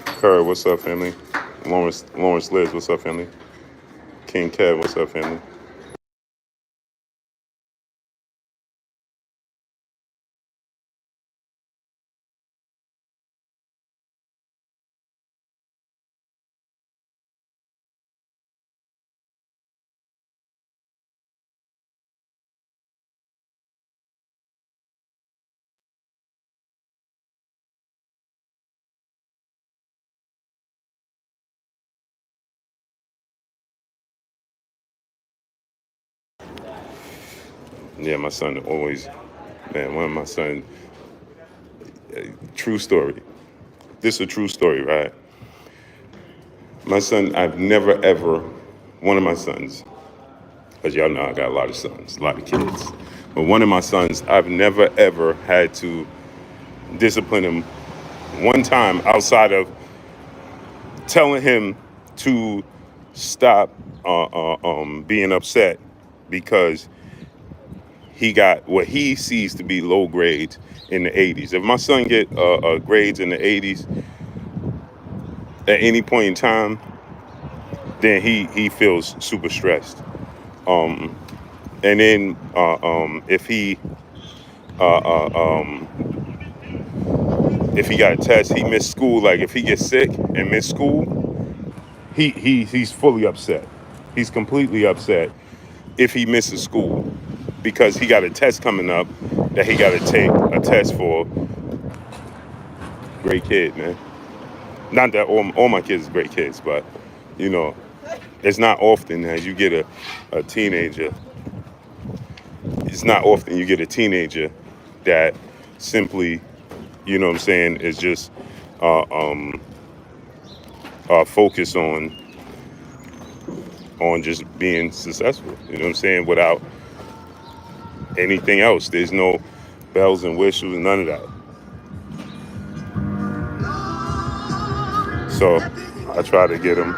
Kerr, what's up, family? Lawrence Liz, what's up, family? King Kev, what's up, family? Yeah, my son always, man, one of my son, true story. This is a true story, right? My son, I've never ever, one of my sons, as y'all know, I got a lot of sons, a lot of kids. But one of my sons, I've never ever had to discipline him one time outside of telling him to stop being upset because he got what he sees to be low grades in the 80s. If my son get grades in the 80s at any point in time, then he feels super stressed. And then if he got a test, he missed school. Like if he gets sick and miss school, he's fully upset. He's completely upset if he misses school because he got a test coming up that he got to take a test for. Great kid, man. Not that all my kids are great kids, but you know, it's not often that you get a teenager. It's not often you get a teenager that simply, you know what I'm saying, is just focus on just being successful. You know what I'm saying? Without anything else. There's no bells and whistles, none of that. So I try to get them.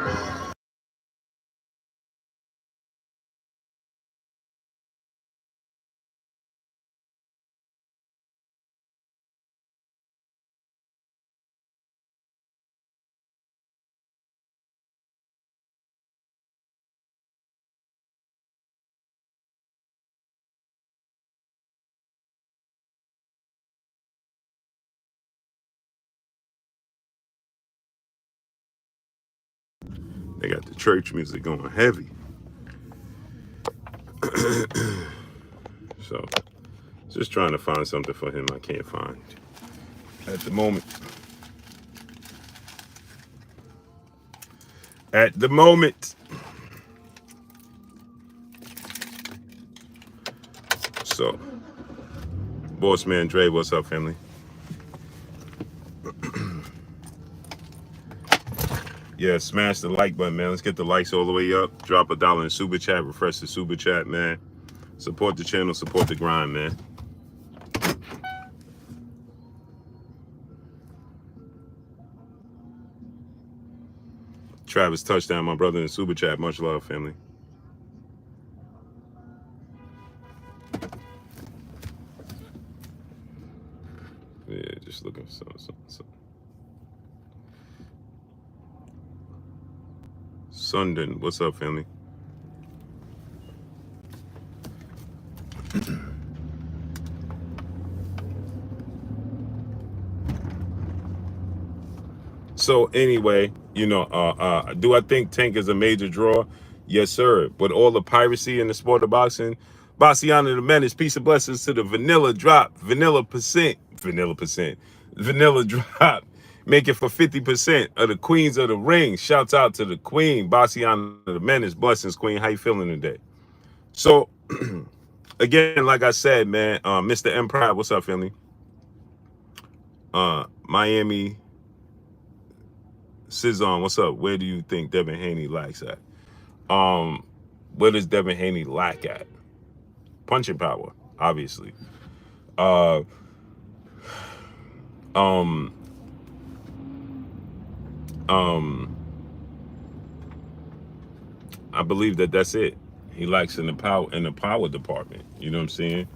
They got the church music going heavy. So just trying to find something for him I can't find at the moment. At the moment. So, Boss Man Dre, what's up, family? Yeah, smash the like button, man. Let's get the likes all the way up. Drop $1 in super chat. Refresh the super chat, man. Support the channel. Support the grind, man. Travis touchdown, my brother in super chat. Much love, family. Yeah, just looking for something. Sundon, what's up, family? So anyway, do I think Tank is a major draw? Yes, sir. With all the piracy in the sport of boxing, Bassiana the Menace, peace and blessings to the vanilla drop, vanilla drop. Make it for 50% of the queens of the ring. Shouts out to the queen, Bassiana the Menace. Blessings, queen. How you feeling today? So Again, like I said, man, Mr. M Pride, what's up, family? Miami Cizon, what's up? Where do you think Devin Haney lacks at? Where does Devin Haney lack at? Punching power, obviously. Uh, um, um, I believe that that's it. He lacks in the power department. You know what I'm saying?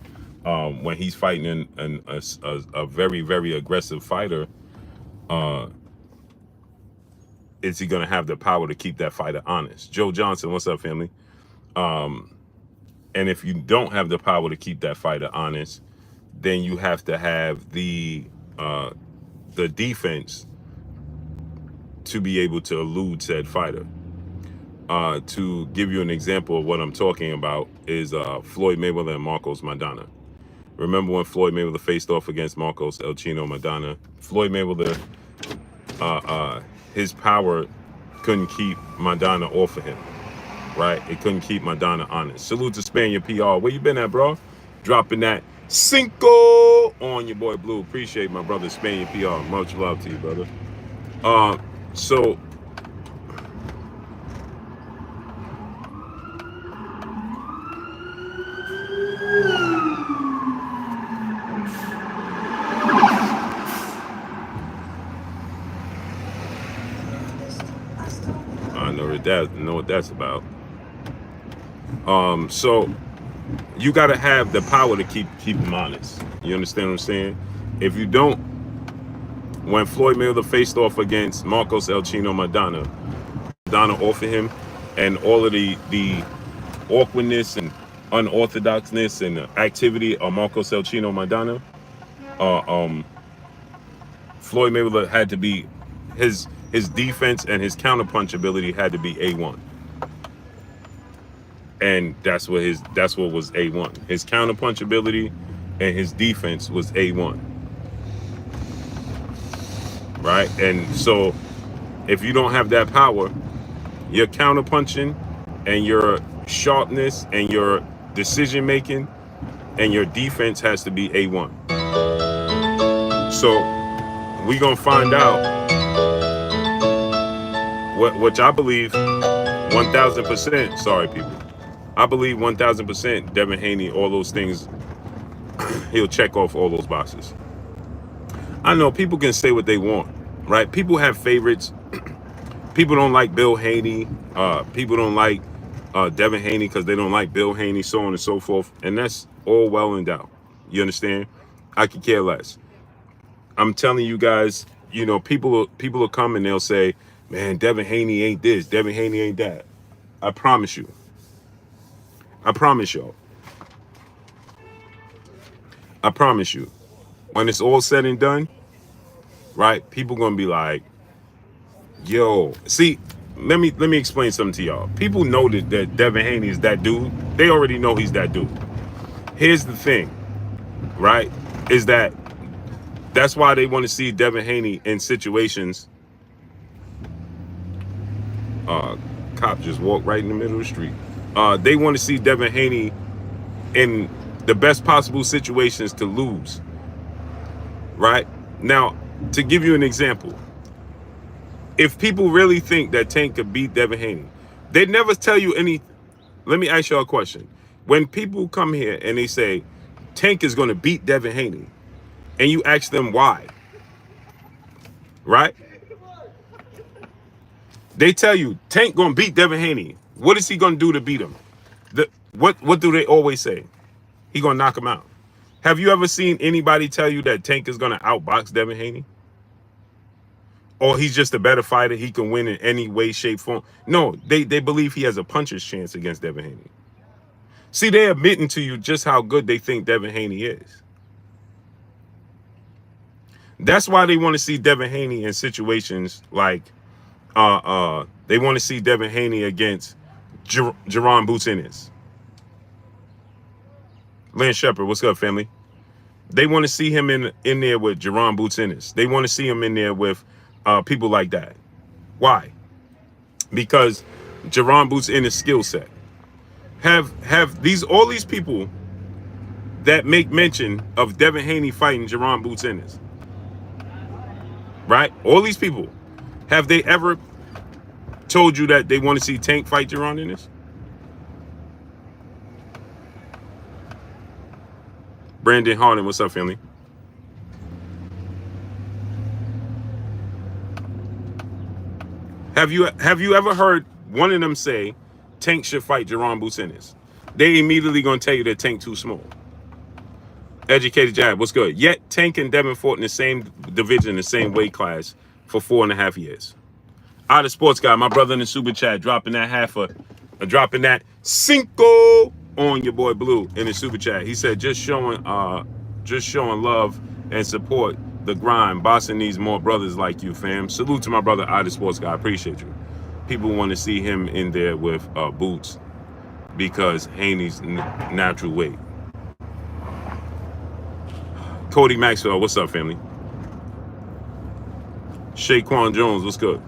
When he's fighting a very very aggressive fighter, uh, is he going to have the power to keep that fighter honest? Joe Johnson, what's up, family? And if you don't have the power to keep that fighter honest, then you have to have the defense to be able to elude said fighter. To give you an example of what I'm talking about is Floyd Mayweather and Marcos Maidana. Remember when Floyd Mayweather faced off against Marcos El Chino Maidana? Floyd Mayweather, his power couldn't keep Maidana off of him, right? It couldn't keep Maidana honest. Salute to Spaniard PR. Where you been at, bro? Dropping that Cinco on your boy Blue. Appreciate my brother Spaniard PR. Much love to you, brother. So I know what that's about. So you got to have the power to keep him honest. You understand what I'm saying? If you don't, when Floyd Mayweather faced off against Marcos El Chino Maidana offered him, and all of the awkwardness and unorthodoxness and activity of Marcos El Chino Maidana, Floyd Mayweather had to be his defense and his counterpunch ability had to be A1. And that's what was A1. His counterpunch ability and his defense was A1. Right? And so if you don't have that power, your counterpunching and your sharpness and your decision making and your defense has to be A1. So we're gonna find out which I believe 1,000%. Sorry, people. I believe 1,000% Devin Haney, all those things, he'll check off all those boxes. I know people can say what they want, right? People have favorites. People don't like Bill Haney. People don't like Devin Haney because they don't like Bill Haney, so on and so forth. And that's all well and down. You understand? I could care less. I'm telling you guys, you know, people will come and they'll say, man, Devin Haney ain't this, Devin Haney ain't that. I promise you. I promise y'all. I promise you. When it's all said and done, right, people gonna be like, yo, see, let me explain something to y'all. People know that Devin Haney is that dude. They already know he's that dude. Here's the thing, right, is that's why they want to see Devin Haney in situations. Cop just walked right in the middle of the street. They want to see Devin Haney in the best possible situations to lose. Right? Now, to give you an example, if people really think that Tank could beat Devin Haney, they'd never tell you any. Let me ask y'all a question. When people come here and they say Tank is going to beat Devin Haney, and you ask them why, right? They tell you Tank going to beat Devin Haney. What is he going to do to beat him? What do they always say? He going to knock him out. Have you ever seen anybody tell you that Tank is going to outbox Devin Haney? Or he's just a better fighter, he can win in any way, shape, form? No, they believe he has a puncher's chance against Devin Haney. See, they're admitting to you just how good they think Devin Haney is. That's why they want to see Devin Haney in situations like they want to see Devin Haney against Jerron Boots Ennis. Lance Shepard, what's up, family? They want to see him in there with Jerron Boots Ennis. They want to see him in there with people like that. Why? Because Jerron Boots Ennis' skill set. Have all these people that make mention of Devin Haney fighting Jaron Boots Ennis. Right? All these people, have they ever told you that they want to see Tank fight Jaron Ennis? Brandon Harden, what's up, family? Have you ever heard one of them say Tank should fight Jaron Boots Ennis? They immediately gonna tell you that Tank too small. Educated Jab, what's good? Yet Tank and Devin fought in the same division, the same weight class for 4.5 years. Out of sports guy, my brother in the super chat, dropping that dropping that cinco on your boy Blue in the super chat. He said just showing love and support the grind. Boston needs more brothers like you, fam. Salute to my brother out of sports guy. I appreciate you. People want to see him in there with Boots because Haney's natural weight. Cody Maxwell, what's up, family? Shaquan Jones, what's good?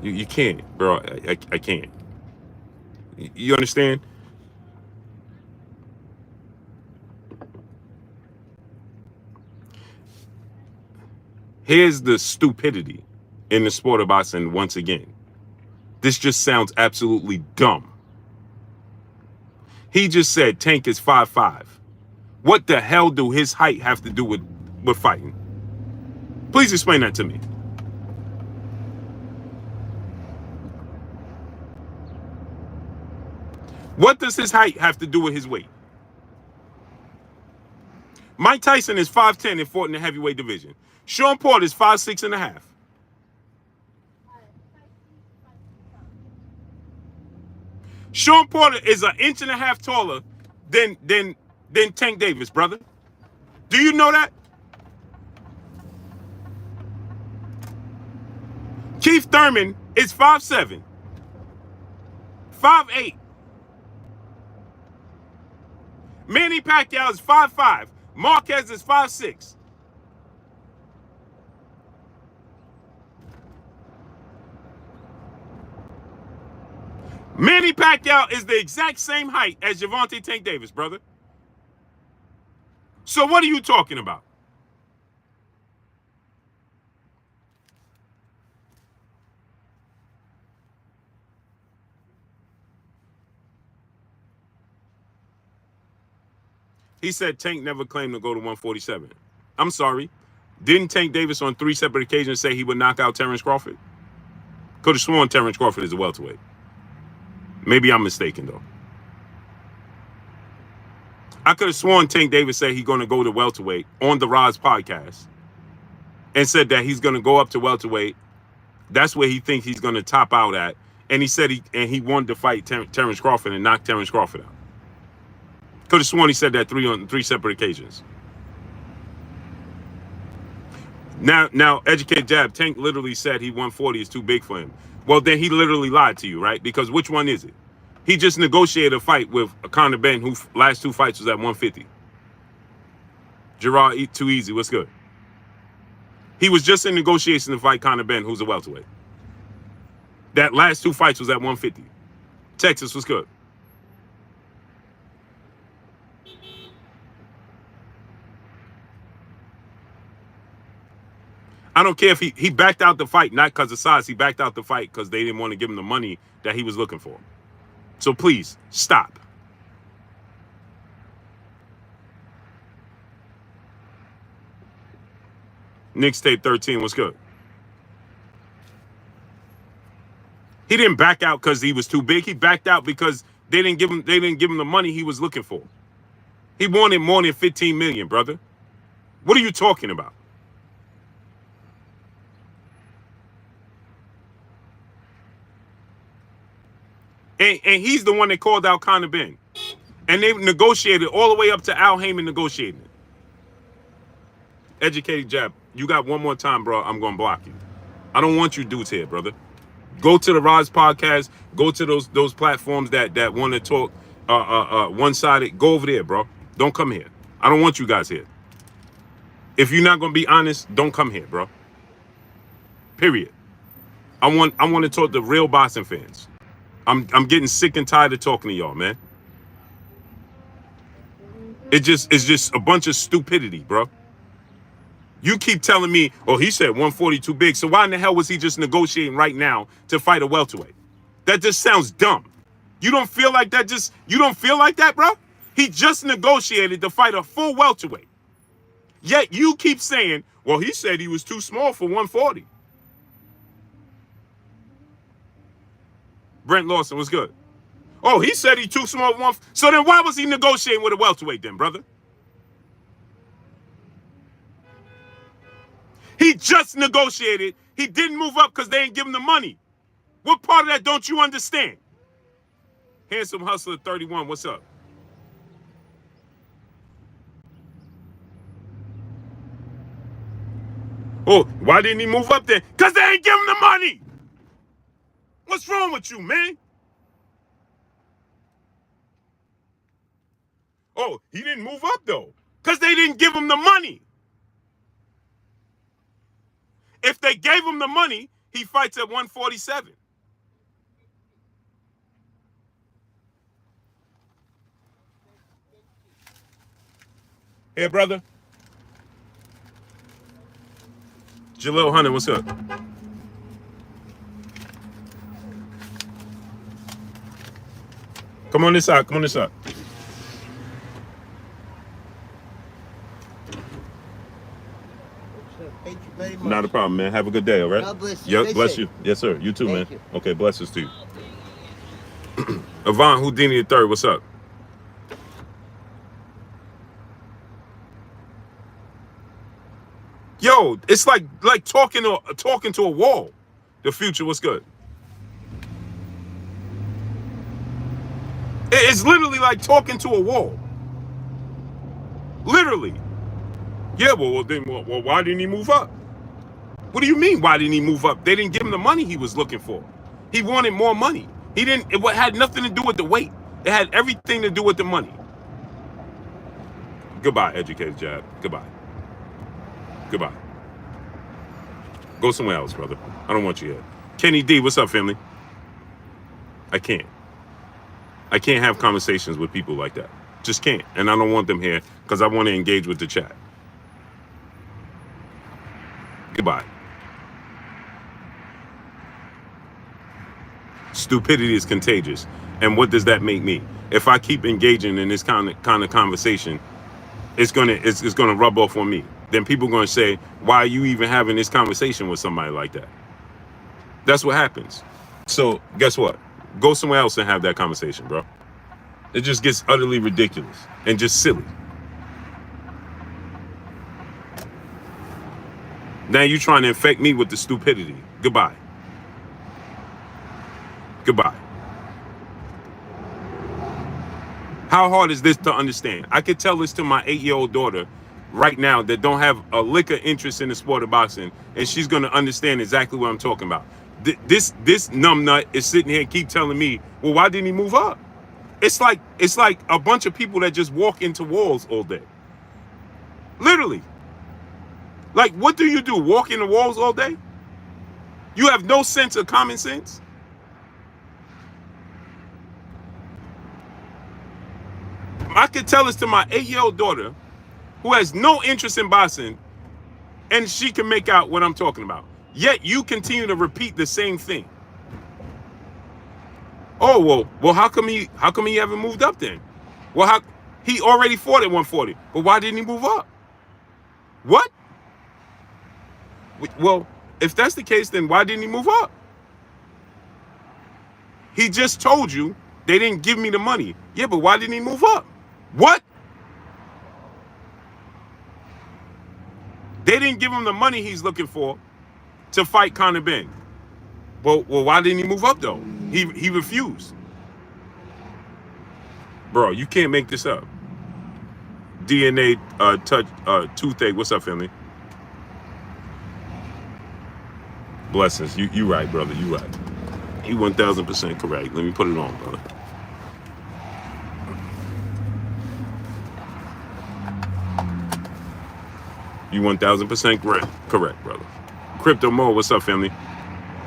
You can't, bro. I can't. You understand? Here's the stupidity in the sport of boxing once again. This just sounds absolutely dumb. He just said Tank is 5'5". What the hell do his height have to do with fighting? Please explain that to me. What does his height have to do with his weight? Mike Tyson is 5'10" and fought in the heavyweight division. Sean Porter is 5'6.5". Sean Porter is 1.5 inches taller than Tank Davis, brother. Do you know that? Keith Thurman is 5'7", 5'8". Manny Pacquiao is 5'5". Marquez is 5'6". Manny Pacquiao is the exact same height as Gervonta Tank Davis, brother. So what are you talking about? He said Tank never claimed to go to 147. I'm sorry. Didn't Tank Davis on 3 separate occasions say he would knock out Terrence Crawford? Could have sworn Terrence Crawford is a welterweight. Maybe I'm mistaken, though. I could have sworn Tank Davis said he's going to go to welterweight on the Roz podcast and said that he's going to go up to welterweight. That's where he thinks he's going to top out at. And he said he wanted to fight Terrence Crawford and knock Terrence Crawford out. Could have sworn he said that on 3 separate occasions. Now, educated jab, Tank literally said he 140 is too big for him. Well, then he literally lied to you, right? Because which one is it? He just negotiated a fight with Conor Ben, who last 2 fights was at 150. Gerard, too easy. What's good? He was just in negotiation to fight Conor Ben, who's a welterweight. That last 2 fights was at 150. Texas, what's good? I don't care if he backed out the fight, not because of size. He backed out the fight because they didn't want to give him the money that he was looking for. So please, stop. Nick's Tape 13, what's good? He didn't back out because he was too big. He backed out because they didn't give him the money he was looking for. He wanted more than 15 million, brother. What are you talking about? And he's the one that called out Conor Ben. And they negotiated all the way up to Al Heyman negotiating it. Educated jab. You got one more time, bro. I'm going to block you. I don't want you dudes here, brother. Go to the Roz podcast. Go to those platforms that want to talk one-sided. Go over there, bro. Don't come here. I don't want you guys here. If you're not going to be honest, don't come here, bro. Period. I want to talk to real boxing fans. I'm getting sick and tired of talking to y'all, man. It's just a bunch of stupidity, bro. You keep telling me, oh, he said 140 too big. So why in the hell was he just negotiating right now to fight a welterweight? That just sounds dumb. You don't feel like that? You don't feel like that, bro? He just negotiated to fight a full welterweight. Yet you keep saying, well, he said he was too small for 140. Brent Lawson was good. Oh, he said he too small for one. So then why was he negotiating with a welterweight then, brother? He just negotiated. He didn't move up because they ain't give him the money. What part of that don't you understand? Handsome Hustler 31, what's up? Oh, why didn't he move up there? Because they ain't give him the money. What's wrong with you, man? Oh, he didn't move up, though, because they didn't give him the money. If they gave him the money, he fights at 147. Hey, brother. Jalil Hunter, what's up? Come on this side. Come on this side. Thank you very much. Not a problem, man. Have a good day, all right? God bless you. Yep, bless you. Yes, sir. You too, Thank man. you. Okay, blessings to you. Yvonne Houdini III, what's up? Yo, it's like talking to a wall. The future, what's good? It's literally like talking to a wall. Literally. Yeah, well, why didn't he move up? What do you mean, why didn't he move up? They didn't give him the money he was looking for. He wanted more money. It had nothing to do with the weight. It had everything to do with the money. Goodbye, educated Jab. Goodbye. Goodbye. Go somewhere else, brother. I don't want you here. Kenny D, what's up, family? I can't have conversations with people like that. Just can't. And I don't want them here because I want to engage with the chat. Goodbye. Stupidity is contagious. And what does that make me? If I keep engaging in this kind of conversation, it's gonna rub off on me. Then people are gonna say, why are you even having this conversation with somebody like that? That's what happens. So guess what? Go somewhere else and have that conversation, bro. It just gets utterly ridiculous and just silly. Now you're trying to infect me with the stupidity. Goodbye. Goodbye. How hard is this to understand? I could tell this to my 8-year-old daughter right now that don't have a lick of interest in the sport of boxing, and she's going to understand exactly what I'm talking about. This numbnut is sitting here and keep telling me, well, why didn't he move up? It's like a bunch of people that just walk into walls all day. Literally. Like, what do you do? Walk into walls all day? You have no sense of common sense? I could tell this to my 8-year-old daughter who has no interest in boxing, and she can make out what I'm talking about. Yet you continue to repeat the same thing. Oh, well, how come he haven't moved up then? Well, he already fought at 140, but why didn't he move up? What? Well, if that's the case, then why didn't he move up? He just told you they didn't give me the money. Yeah, but why didn't he move up? What? They didn't give him the money he's looking for to fight Conor Ben. Well, why didn't he move up though? He refused. Bro, you can't make this up. DNA touch toothache. What's up, family? Blessings. You right, brother. You right. You 1000% correct. Let me put it on, brother. You 1000% correct, brother. Crypto Mo, what's up, family?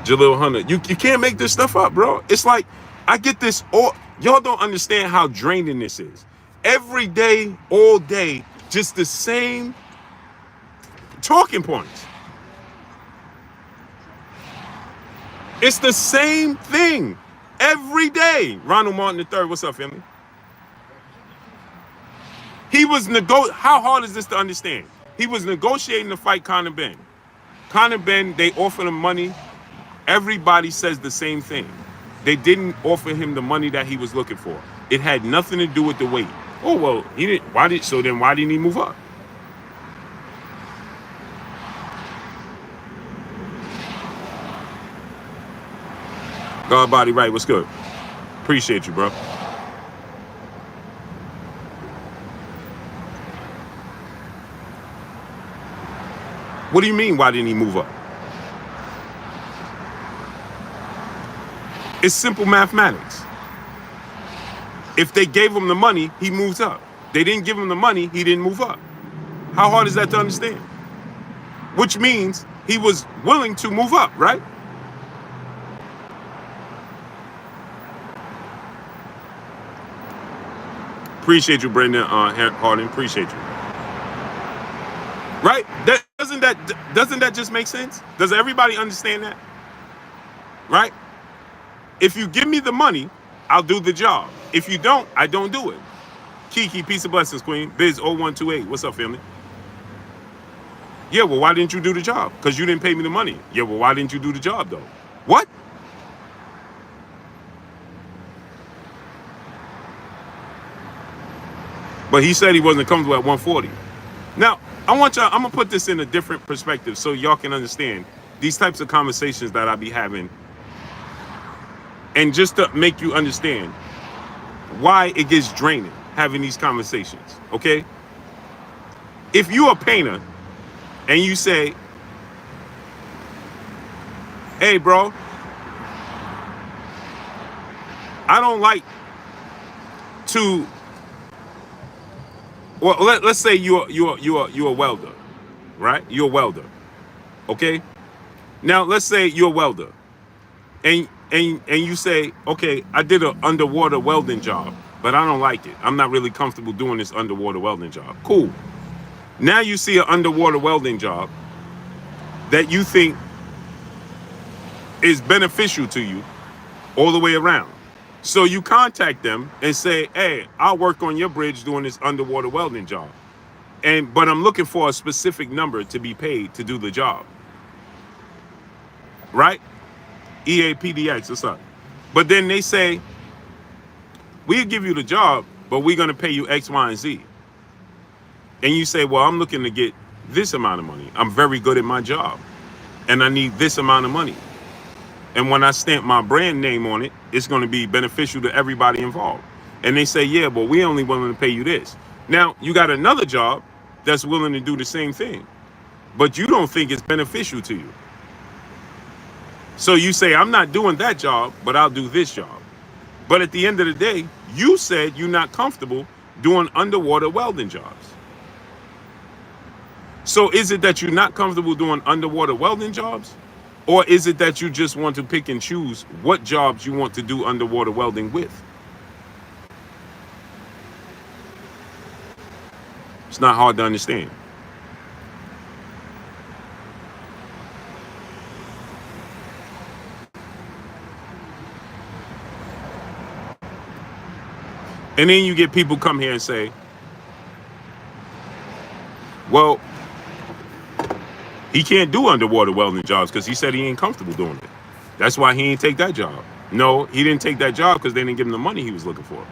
Jalil Hunter, you can't make this stuff up, bro. It's like I get this. Y'all don't understand how draining this is. Every day, all day, just the same talking points. It's the same thing every day. Ronald Martin III, what's up, family? He was how hard is this to understand? He was negotiating to fight Conor Ben. Conor Ben, they offered him money. Everybody says the same thing. They didn't offer him the money that he was looking for. It had nothing to do with the weight. Oh well, he didn't. Why didn't he move up? God body right, what's good? Appreciate you, bro. What do you mean, why didn't he move up? It's simple mathematics. If they gave him the money, he moves up. They didn't give him the money, he didn't move up. How hard is that to understand? Which means he was willing to move up, right? Appreciate you, Brendan Harding. Appreciate you. Right? Doesn't that just make sense? Does everybody understand that? Right? If you give me the money, I'll do the job. If you don't, I don't do it. Kiki, peace and blessings, Queen. Biz0128. What's up, family? Yeah, well, why didn't you do the job? Because you didn't pay me the money. Yeah, well, why didn't you do the job, though? What? But he said he wasn't comfortable at 140. Now, I'm gonna put this in a different perspective so y'all can understand these types of conversations that I be having, and just to make you understand why it gets draining having these conversations, okay? If you a painter and you say, hey, bro, I don't like to, well, let's say you're a welder, right? You're a welder, okay? Now let's say you're a welder, and you say, okay, I did an underwater welding job, but I don't like it. I'm not really comfortable doing this underwater welding job. Cool. Now you see an underwater welding job that you think is beneficial to you all the way around. So you contact them and say, hey, I'll work on your bridge doing this underwater welding job. But I'm looking for a specific number to be paid to do the job. Right? EAPDX, what's up? But then they say, we'll give you the job, but we're going to pay you X, Y, and Z. And you say, well, I'm looking to get this amount of money. I'm very good at my job, and I need this amount of money. And when I stamp my brand name on it, it's going to be beneficial to everybody involved. And they say, yeah, but we're only willing to pay you this. Now, you got another job that's willing to do the same thing, but you don't think it's beneficial to you. So you say, I'm not doing that job, but I'll do this job. But at the end of the day, you said you're not comfortable doing underwater welding jobs. So is it that you're not comfortable doing underwater welding jobs? Or is it that you just want to pick and choose what jobs you want to do underwater welding with? It's not hard to understand. And then you get people come here and say, well, he can't do underwater welding jobs because he said he ain't comfortable doing it. That's why he ain't take that job. No, he didn't take that job because they didn't give him the money he was looking for.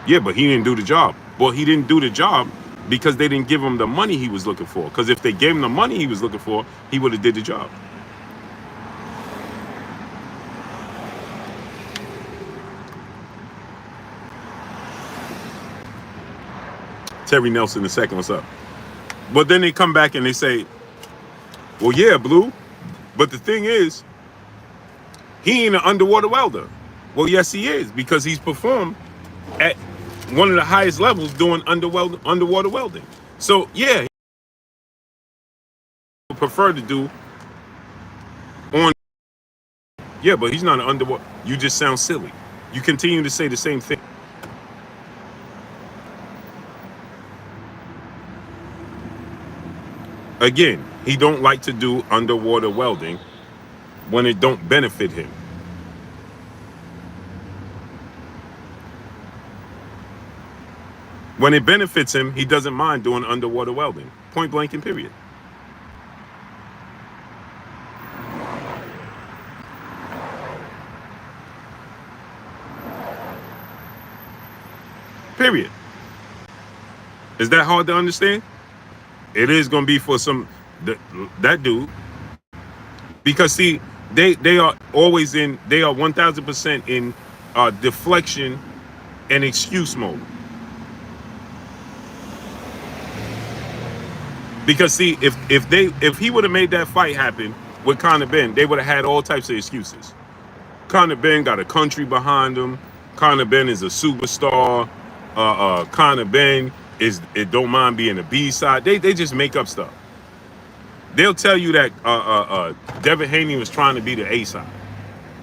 Yeah, but he didn't do the job. Well, he didn't do the job because they didn't give him the money he was looking for. Because if they gave him the money he was looking for, he would have did the job. Terry Nelson II, what's up? But then they come back and they say, well, yeah, Blue, but the thing is, he ain't an underwater welder. Well, yes, he is, because he's performed at one of the highest levels doing underwater welding. So, yeah, he prefer to do on. Yeah, but he's not an underwater. You just sound silly. You continue to say the same thing. Again, he don't like to do underwater welding when it don't benefit him. When it benefits him, he doesn't mind doing underwater welding. Point blank and period. Period. Is that hard to understand? It is going to be for that dude, because see, they are always they are 1000% in deflection and excuse mode. Because see, if he would have made that fight happen with Conor Ben, they would have had all types of excuses. Conor Ben got a country behind him. Conor Ben is a superstar. Conor Ben it don't mind being a B-side. They just make up stuff. They'll tell you that Devin Haney was trying to be the A-side.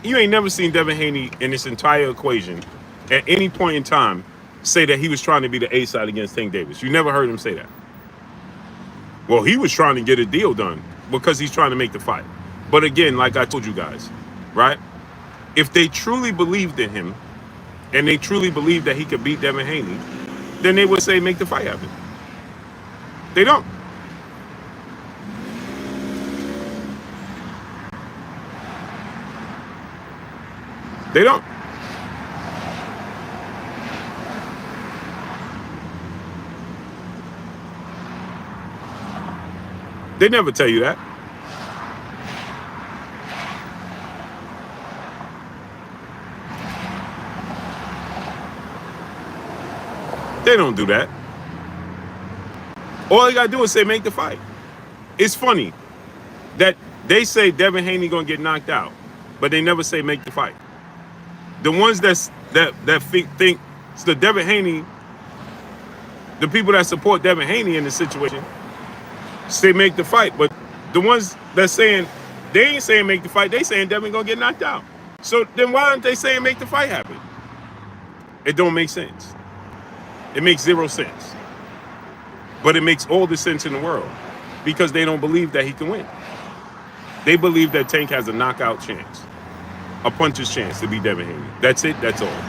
You ain't never seen Devin Haney in this entire equation at any point in time say that he was trying to be the A-side against Tank Davis. You never heard him say that. Well, he was trying to get a deal done because he's trying to make the fight. But again, like I told you guys, right? If they truly believed in him and they truly believed that he could beat Devin Haney, then they would say make the fight happen. They don't. They don't. They never tell you that. They don't do that. All they gotta do is say make the fight. It's funny that they say Devin Haney gonna get knocked out, but they never say make the fight. The ones that think it's the Devin Haney, the people that support Devin Haney in this situation, say make the fight. But the ones that saying they ain't saying make the fight, they saying Devin gonna get knocked out. So then why aren't they saying make the fight happen? It don't make sense. It makes zero sense. But it makes all the sense in the world because they don't believe that he can win. They believe that Tank has a knockout chance, a puncher's chance to beat Devin Haney. That's it. That's all.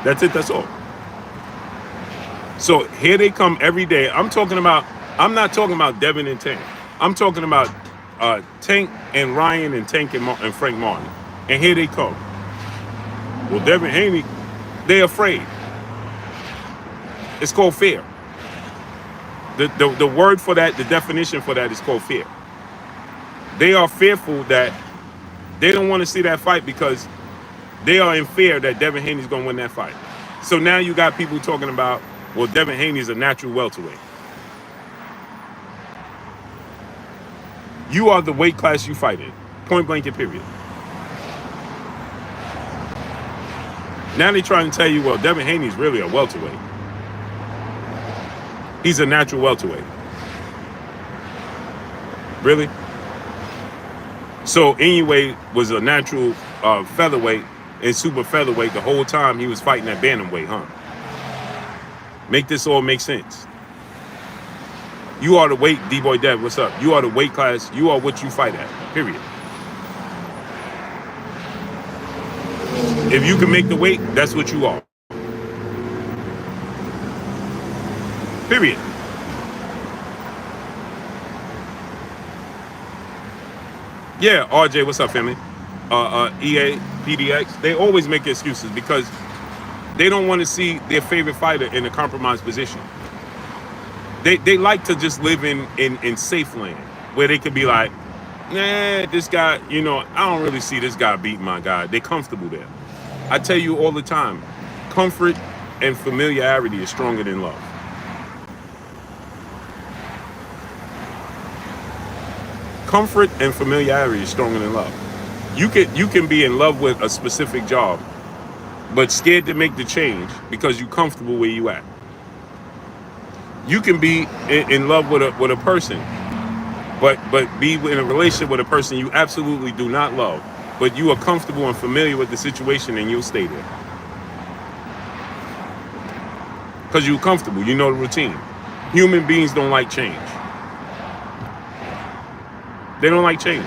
That's it. That's all. So here they come every day. I'm not talking about Devin and Tank. I'm talking about Tank and Ryan and Tank and Frank Martin. And here they come. Well, Devin Haney, they're afraid. It's called fear. The word for that, the definition for that is called fear. They are fearful that they don't want to see that fight because they are in fear that Devin Haney's going to win that fight. So now you got people talking about, well, Devin Haney is a natural welterweight. You are the weight class you fight in. Point blank and period. Now they're trying to tell you, well, Devin Haney is really a welterweight. He's a natural welterweight. Really? So anyway, was a natural featherweight and super featherweight the whole time he was fighting at bantamweight, huh? Make this all make sense. You are the weight, D-Boy Dev, what's up? You are the weight class, you are what you fight at, period. If you can make the weight, that's what you are. Period. Yeah, RJ, what's up, family? EA, PDX, they always make excuses because they don't want to see their favorite fighter in a compromised position. They like to just live in safe land where they could be like, nah, this guy, I don't really see this guy beating my guy. They're comfortable there. I tell you all the time, comfort and familiarity is stronger than love. Comfort and familiarity is stronger than love. You can be in love with a specific job, but scared to make the change because you're comfortable where you at. You can be in love with a person, but be in a relationship with a person you absolutely do not love, but you are comfortable and familiar with the situation, and you'll stay there because you're comfortable. You know the routine. Human beings don't like change. They don't like change.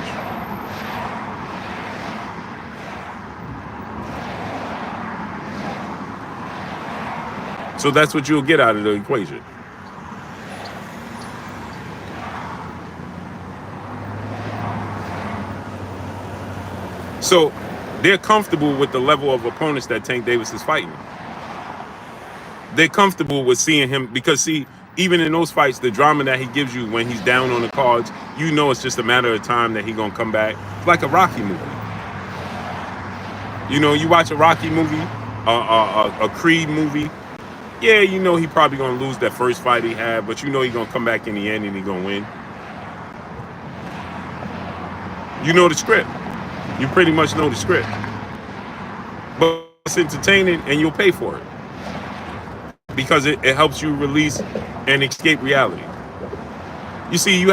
So that's what you'll get out of the equation. So they're comfortable with the level of opponents that Tank Davis is fighting. They're comfortable with seeing him because, see, even in those fights, the drama that he gives you when he's down on the cards, you know it's just a matter of time that he's going to come back. It's like a Rocky movie. You know, you watch a Rocky movie, a Creed movie, yeah, you know he probably going to lose that first fight he had, but you know he's going to come back in the end and he's going to win. You know the script. You pretty much know the script. But it's entertaining and you'll pay for it. Because it helps you release and escape reality. You see,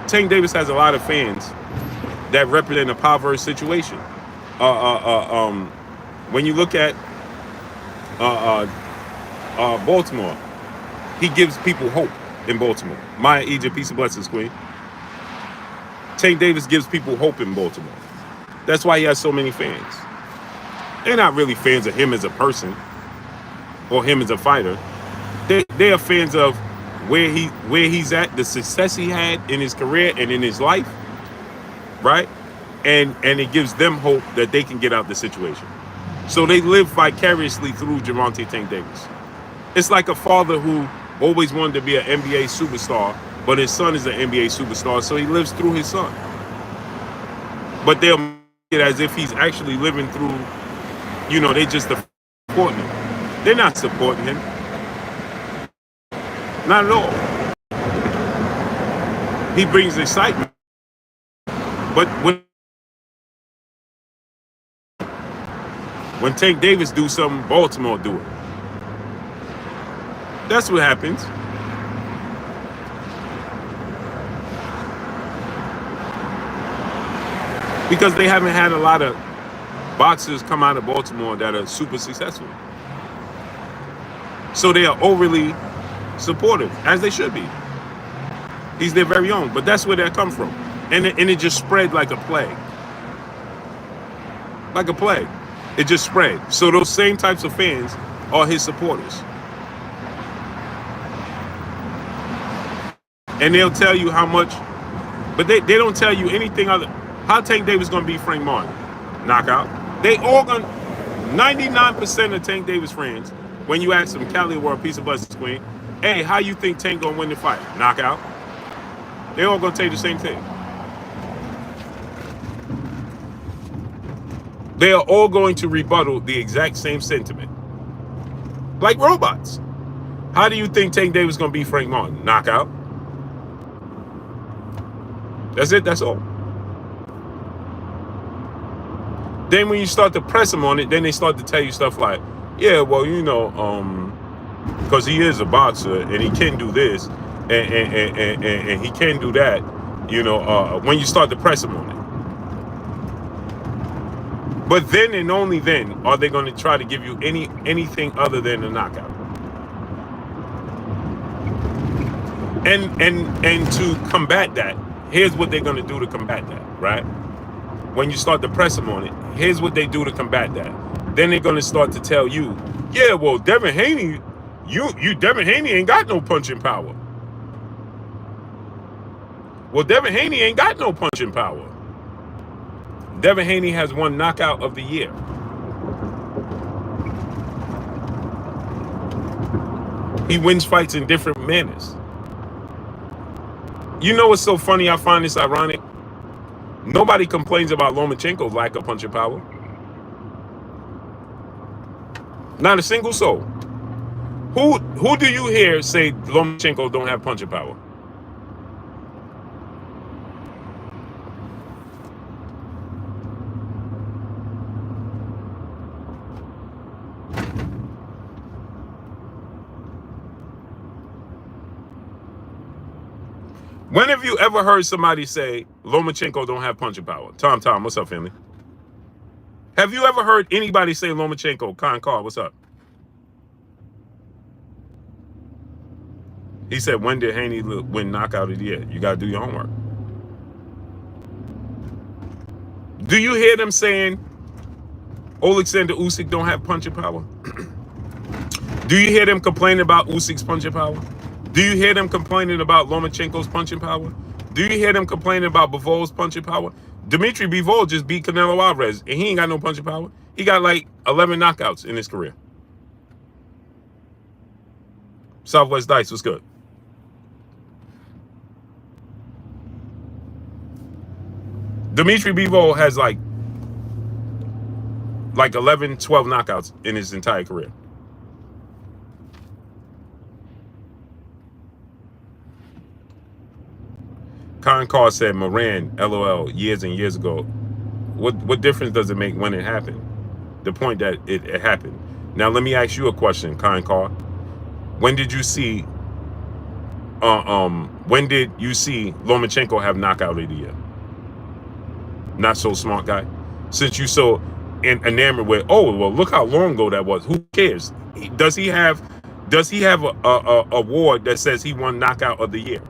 Tank Davis has a lot of fans that represent a power situation. When you look at Baltimore, he gives people hope in Baltimore. Maya Egypt, peace and blessings, Queen. Tank Davis gives people hope in Baltimore. That's why he has so many fans. They're not really fans of him as a person or him as a fighter. They are fans of where he's at, the success he had in his career and in his life, right? And it gives them hope that they can get out the situation. So they live vicariously through Gervonta Tank Davis. It's like a father who always wanted to be an NBA superstar, but his son is an NBA superstar, so he lives through his son. But they'll make it as if he's actually living through, you know, they just supporting him. They're not supporting him. Not at all. He brings excitement. But when Tank Davis do something, Baltimore do it. That's what happens. Because they haven't had a lot of boxers come out of Baltimore that are super successful. So they are overly supportive, as they should be. He's their very own, but that's where they come from. And it just spread like a plague. Like a plague. It just spread. So those same types of fans are his supporters. And they'll tell you how much, but they don't tell you anything other. How Tank Davis going to beat Frank Martin? Knockout. They all going, 99% of Tank Davis fans, when you ask them, Cali World, peace and blessings, Queen, hey, how you think Tank going to win the fight? Knockout. They all going to tell you the same thing. They are all going to rebuttal the exact same sentiment. Like robots. How do you think Tank Davis is going to beat Frank Martin? Knockout. That's it. That's all. Then when you start to press him on it, then they start to tell you stuff like, yeah, well, you know, because he is a boxer and he can do this and he can do that, you know, when you start to press him on it. But then and only then are they going to try to give you anything other than a knockout. And to combat that, here's what they're going to do to combat that, right? When you start to press them on it, here's what they do to combat that. Then they're going to start to tell you, yeah, well, Devin Haney, Devin Haney ain't got no punching power. Well, Devin Haney ain't got no punching power. Devin Haney has one knockout of the year. He wins fights in different manners. You know what's so funny? I find this ironic. Nobody complains about Lomachenko's lack of punching power. Not a single soul. Who do you hear say Lomachenko don't have punching power? When have you ever heard somebody say Lomachenko don't have punching power? Tom, what's up, family? Have you ever heard anybody say Lomachenko? Carr, what's up? He said, when did Haney win knockout of the year? You got to do your homework. Do you hear them saying Alexander Usyk don't have punching power? Do you hear them complaining about Usyk's punching power? Do you hear them complaining about Lomachenko's punching power? Do you hear them complaining about Bivol's punching power? Dimitri Bivol just beat Canelo Alvarez, and he ain't got no punching power. He got like 11 knockouts in his career. Southwest Dice, what's good? Dimitri Bivol has like 11, 12 knockouts in his entire career. Carr said, Moran, LOL, years and years ago. What difference does it make when it happened? The point that it happened. Now, let me ask you a question, Carr. When did you see Lomachenko have knockout of the year? Not so smart guy. Since you so enamored with, oh, well, look how long ago that was. Who cares? Does he have a award that says he won knockout of the year?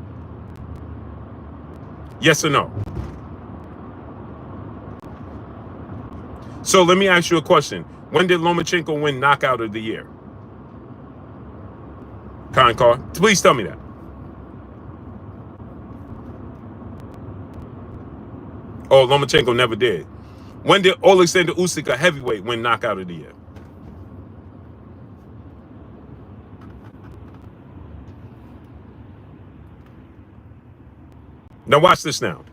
Yes or no? So let me ask you a question. When did Lomachenko win knockout of the year? Carr, please tell me that. Oh, Lomachenko never did. When did Alexander Usyk, a heavyweight, win knockout of the year? Now watch this now.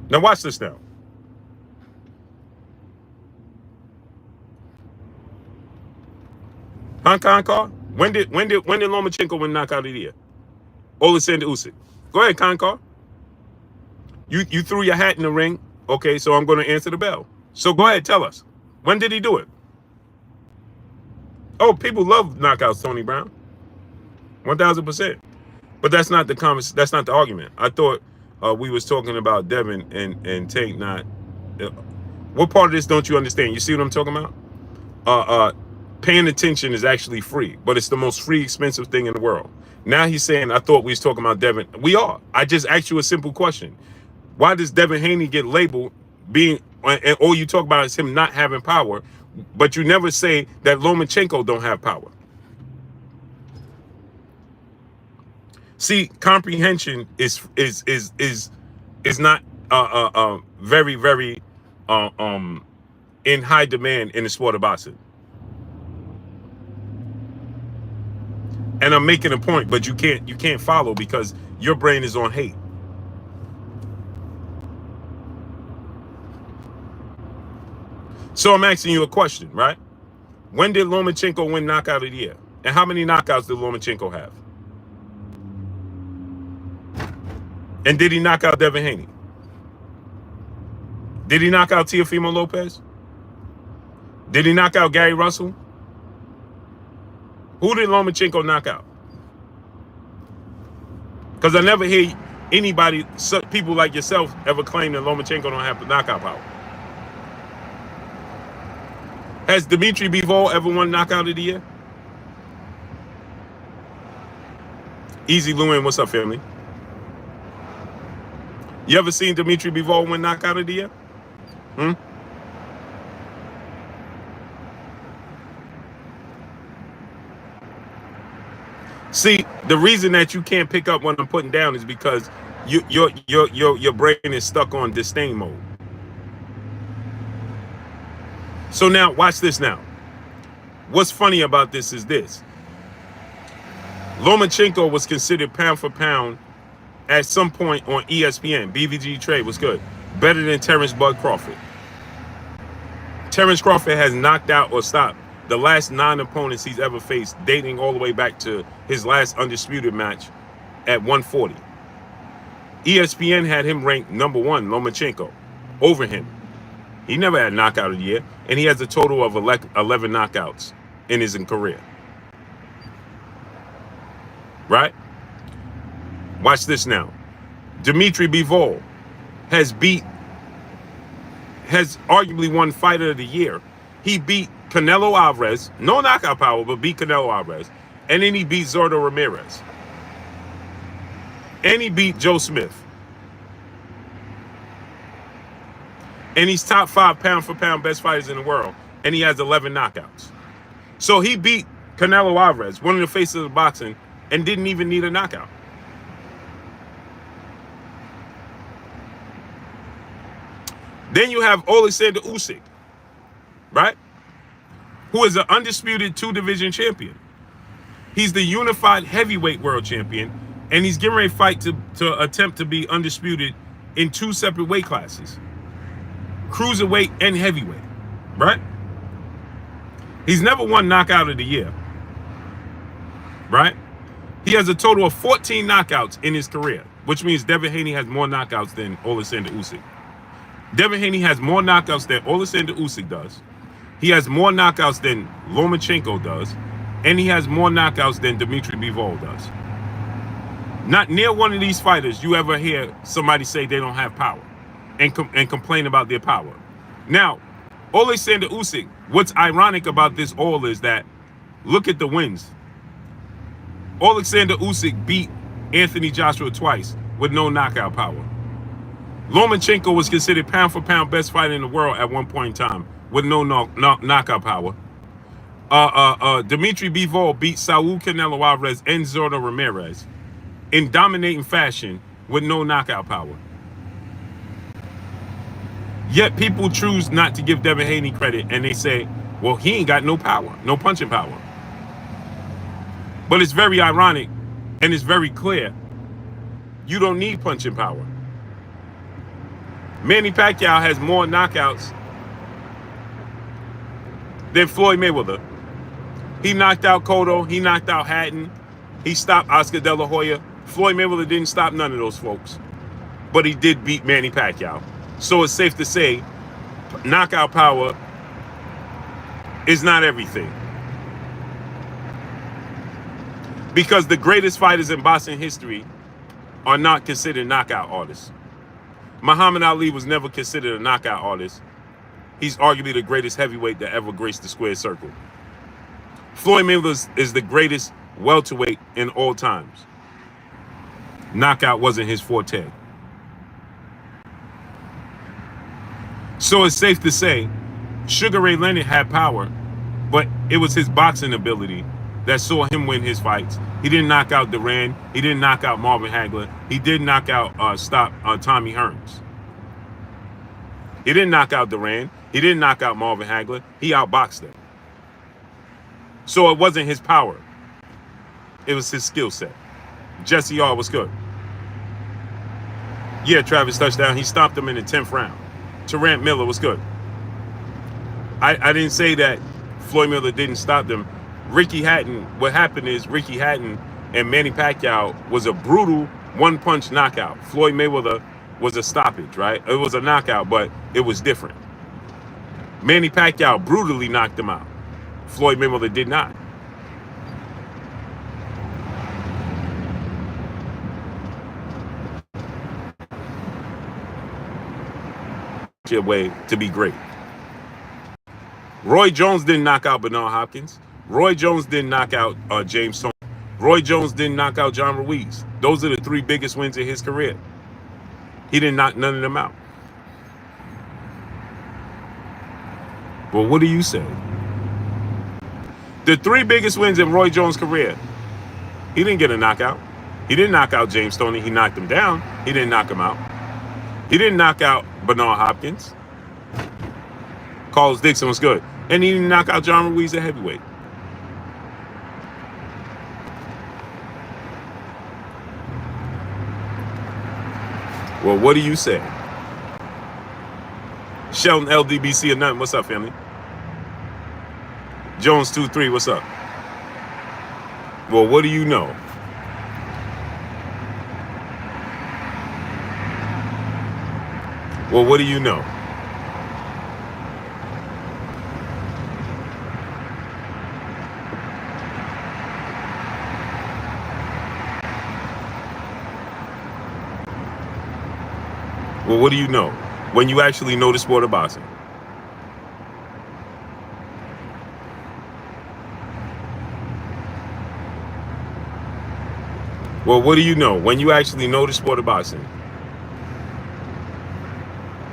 Now watch this now. Carr? When did Lomachenko win knockout of the year? Alexander Usyk. Go ahead, Carr. You threw your hat in the ring. Okay, so I'm going to answer the bell. So go ahead, tell us. When did he do it? Oh, people love knockouts, Tony Brown. 1,000%. But that's not the that's not the argument. I thought we was talking about Devin and Tate not. What part of this don't you understand? You see what I'm talking about? Paying attention is actually free, but it's the most free, expensive thing in the world. Now he's saying, I thought we was talking about Devin. We are. I just asked you a simple question. Why does Devin Haney get labeled being, and all you talk about is him not having power, but you never say that Lomachenko don't have power? See, comprehension is not very, very in high demand in the sport of boxing. And I'm making a point, but you can't follow because your brain is on hate. So I'm asking you a question, right? When did Lomachenko win knockout of the year? And how many knockouts did Lomachenko have? And did he knock out Devin Haney? Did he knock out Teofimo Lopez? Did he knock out Gary Russell? Who did Lomachenko knock out? Because I never hear anybody, people like yourself, ever claim that Lomachenko don't have the knockout power. Has Dimitri Bivol ever won knockout of the year? Easy Lewin, what's up, family? You ever seen Dimitri Bivol win knockout of the year? See, the reason that you can't pick up what I'm putting down is because your brain is stuck on disdain mode. So now, watch this now. What's funny about this is this. Lomachenko was considered pound for pound at some point on ESPN. BVG Trade was good. Better than Terrence Bud Crawford. Terrence Crawford has knocked out or stopped the last 9 opponents he's ever faced, dating all the way back to his last undisputed match at 140. ESPN had him ranked number 1, Lomachenko, over him. He never had a knockout of the year, and he has a total of 11 knockouts in his career. Right? Watch this now. Dimitri Bivol has arguably won Fighter of the Year. He beat Canelo Alvarez, no knockout power, but beat Canelo Alvarez. And then he beat Zordo Ramirez. And he beat Joe Smith. And he's top 5 pound for pound best fighters in the world. And he has 11 knockouts. So he beat Canelo Alvarez, one of the faces of boxing, and didn't even need a knockout. Then you have Alexander Usyk, right? Who is an undisputed 2-division champion. He's the unified heavyweight world champion, and he's getting ready to fight to attempt to be undisputed in 2 separate weight classes. Cruiserweight and heavyweight, right? He's never won knockout of the year, right? He has a total of 14 knockouts in his career, which means Devin Haney has more knockouts than Alexander Usyk. Devin Haney has more knockouts than Alexander Usyk does. He has more knockouts than Lomachenko does. And he has more knockouts than Dimitri Bivol does. Not near one of these fighters you ever hear somebody say they don't have power and complain about their power. Now, Alexander Usyk, what's ironic about this all is that, look at the wins. Alexander Usyk beat Anthony Joshua twice with no knockout power. Lomachenko was considered pound for pound best fighter in the world at one point in time with no knockout power. Dimitri Bivol beat Saul Canelo Alvarez and Zordo Ramirez in dominating fashion with no knockout power. Yet people choose not to give Devin Haney credit, and they say, well, he ain't got no power, no punching power. But it's very ironic, and it's very clear. You don't need punching power. Manny Pacquiao has more knockouts than Floyd Mayweather. He knocked out Cotto. He knocked out Hatton. He stopped Oscar De La Hoya. Floyd Mayweather didn't stop none of those folks. But he did beat Manny Pacquiao. So it's safe to say knockout power is not everything. Because the greatest fighters in boxing history are not considered knockout artists. Muhammad Ali was never considered a knockout artist. He's arguably the greatest heavyweight that ever graced the square circle. Floyd Mayweather is the greatest welterweight in all times. Knockout wasn't his forte. So it's safe to say Sugar Ray Leonard had power, but it was his boxing ability that saw him win his fights. He didn't knock out Duran. He didn't knock out Marvin Hagler. He did knock out Tommy Hearns. He didn't knock out Duran. He didn't knock out Marvin Hagler. He outboxed him. So it wasn't his power. It was his skill set. Jesse R was good. Yeah, Travis touchdown. He stopped him in the 10th round. Terrence Miller was good. I didn't say that Floyd Mayweather didn't stop them. Ricky Hatton, what happened is Ricky Hatton and Manny Pacquiao was a brutal one-punch knockout. Floyd Mayweather was a stoppage, right? It was a knockout, but it was different. Manny Pacquiao brutally knocked him out. Floyd Mayweather did not. Your way to be great. Roy Jones didn't knock out Bernard Hopkins. Roy Jones didn't knock out James Toney. Roy Jones didn't knock out John Ruiz. Those are the 3 biggest wins in his career. He didn't knock none of them out. Well, what do you say? The 3 biggest wins in Roy Jones' career, he didn't get a knockout. He didn't knock out James Toney. He knocked him down. He didn't knock him out. He didn't knock out Bernard Hopkins. Carlos Dixon was good. And he didn't knock out John Ruiz at heavyweight. Well, what do you say? Sheldon LDBC or nothing. What's up, family? Jones 2-3, what's up? Well, what do you know? Well, what do you know? Well, what do you know when you actually know the sport of boxing? Well, what do you know when you actually know the sport of boxing?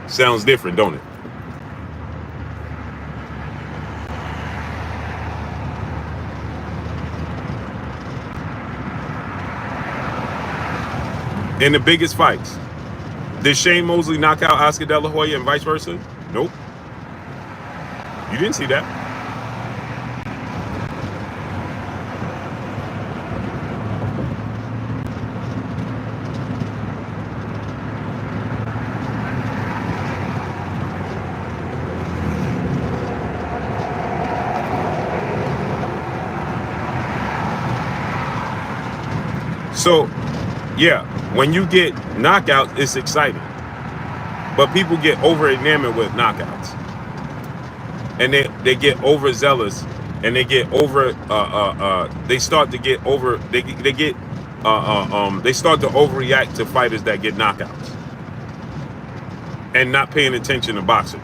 Sounds different, don't it? In the biggest fights, did Shane Mosley knock out Oscar De La Hoya and vice versa? Nope. You didn't see that. So, yeah, when you get knockouts, it's exciting. But people get over enamored with knockouts. And they get overzealous, and they get over they start to get over they start to overreact to fighters that get knockouts and not paying attention to boxing.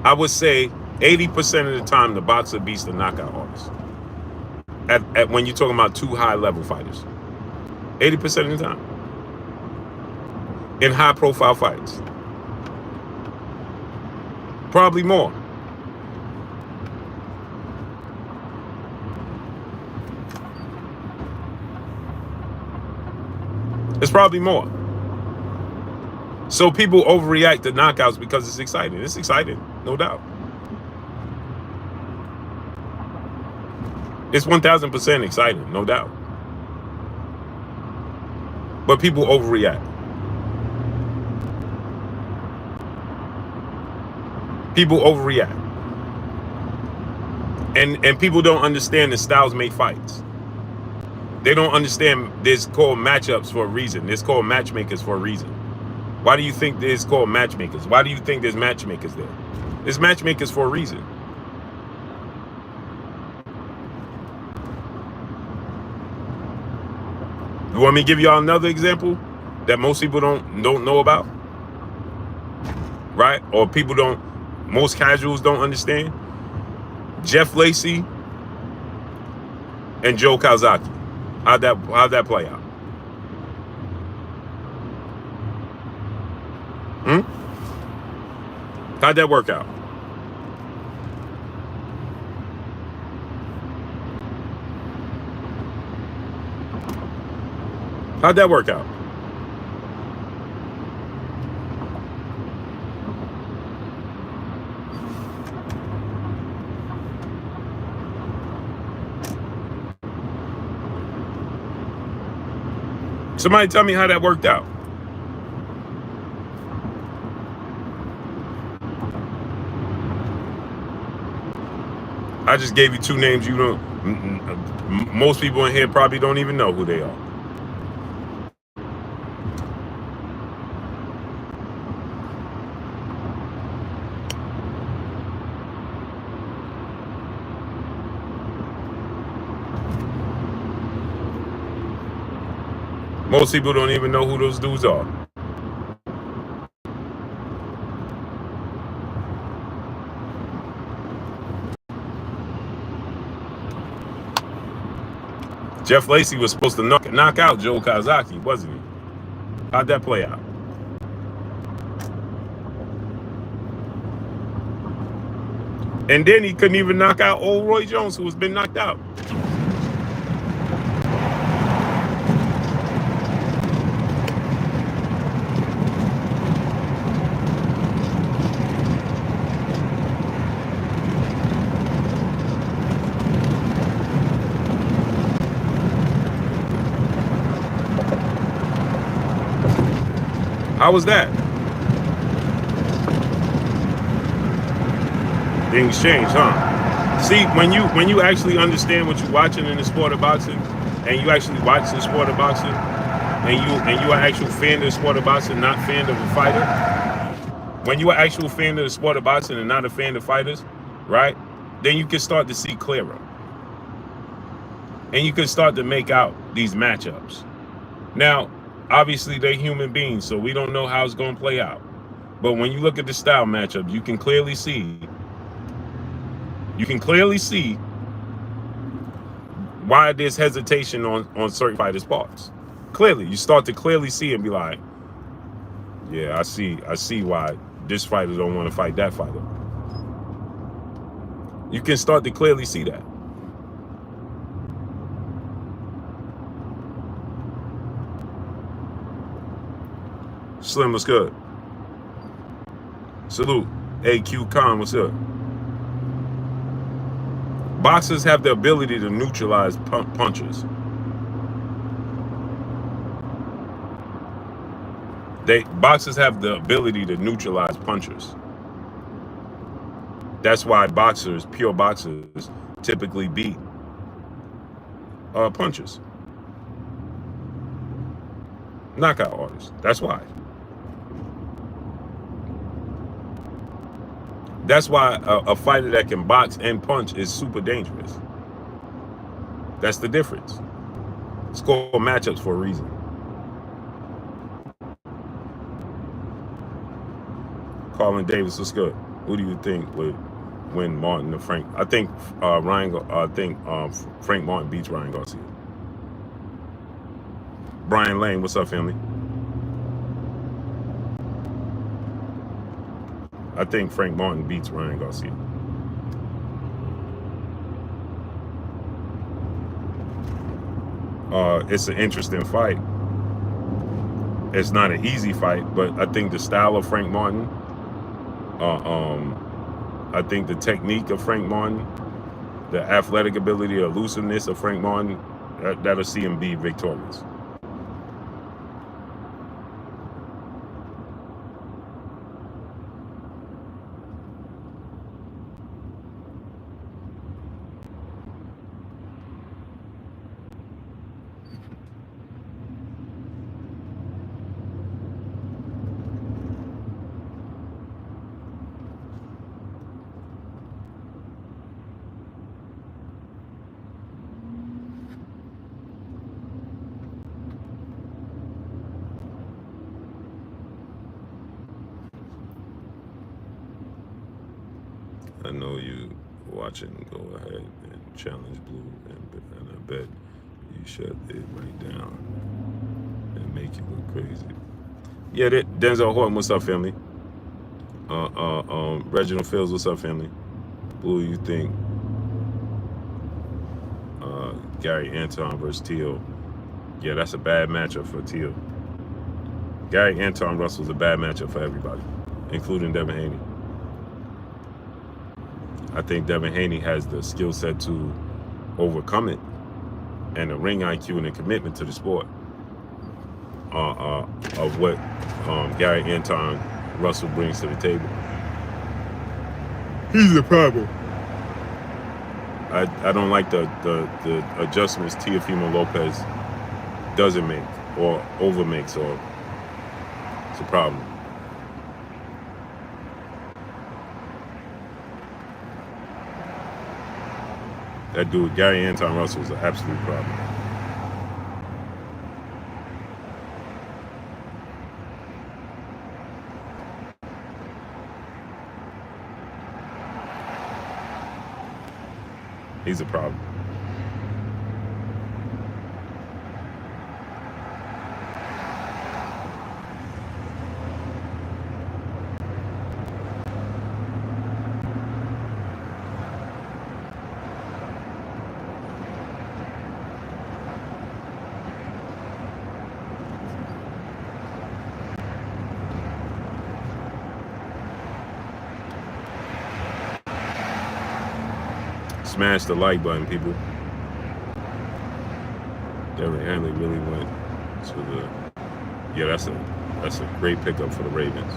I would say 80% of the time the boxer beats the knockout artist. At when you're talking about two high level fighters. 80% of the time. In high profile fights. Probably more. It's probably more. So people overreact to knockouts because it's exciting. It's exciting, no doubt. It's 1000% exciting, no doubt. But people overreact. People overreact. And people don't understand that styles make fights. They don't understand there's called matchups for a reason. There's called matchmakers for a reason. Why do you think there's called matchmakers? Why do you think there's matchmakers there? There's matchmakers for a reason. You want me to give y'all another example that most people don't know about? Right? Or most casuals don't understand? Jeff Lacy and Joe Calzaghe. How'd that play out? How'd that work out? How'd that work out? Somebody tell me how that worked out. I just gave you two names you don't. Most people in here probably don't even know who they are. Most people don't even know who those dudes are. Jeff Lacy was supposed to knock out Joe Calzaghe, wasn't he? How'd that play out? And then he couldn't even knock out old Roy Jones, who has been knocked out. How was that? Things change, huh? See, when you actually understand what you're watching in the sport of boxing, and you actually watch the sport of boxing, and you are actual fan of the sport of boxing, not fan of a fighter. When you are actual fan of the sport of boxing and not a fan of fighters, right? Then you can start to see clearer. And you can start to make out these matchups. Now, obviously, they're human beings, so we don't know how it's going to play out. But when you look at the style matchup, you can clearly see why there's hesitation on certain fighters' parts. Clearly, you start to clearly see and be like, yeah, I see why this fighter don't want to fight that fighter. You can start to clearly see that. Slim, what's good? Salute. AQ Khan, what's up? Boxers have the ability to neutralize punches. Boxers have the ability to neutralize punches. That's why pure boxers, typically beat punches. Knockout artists. That's why. That's why a fighter that can box and punch is super dangerous. That's the difference. It's called matchups for a reason. Colin Davis, what's good? Who do you think would win, Martin or Frank? I think Frank Martin beats Ryan Garcia. Brian Lane, what's up, family? I think Frank Martin beats Ryan Garcia. It's an interesting fight. It's not an easy fight, but I think the style of Frank Martin, I think the technique of Frank Martin, the athletic ability, the elusiveness of Frank Martin, that'll see him be victorious. I know you watching. Go ahead and challenge Blue, and I bet you shut it right down and make you look crazy. Yeah, Denzel Horton, what's up, family? Reginald Fields, what's up, family? Blue, you think Gary Anton versus Teal? Yeah, that's a bad matchup for Teal. Gary Anton Russell's a bad matchup for everybody, including Devin Haney. I think Devin Haney has the skill set to overcome it, and the ring IQ and the commitment to the sport of what Gary Anton Russell brings to the table. He's the problem. I don't like the adjustments Teofimo Lopez doesn't make or overmakes, or it's a problem. That dude, Gary Anton Russell, is an absolute problem. He's a problem. Smash the like button, people. Devin Haney really went to the. Yeah, that's a great pickup for the Ravens.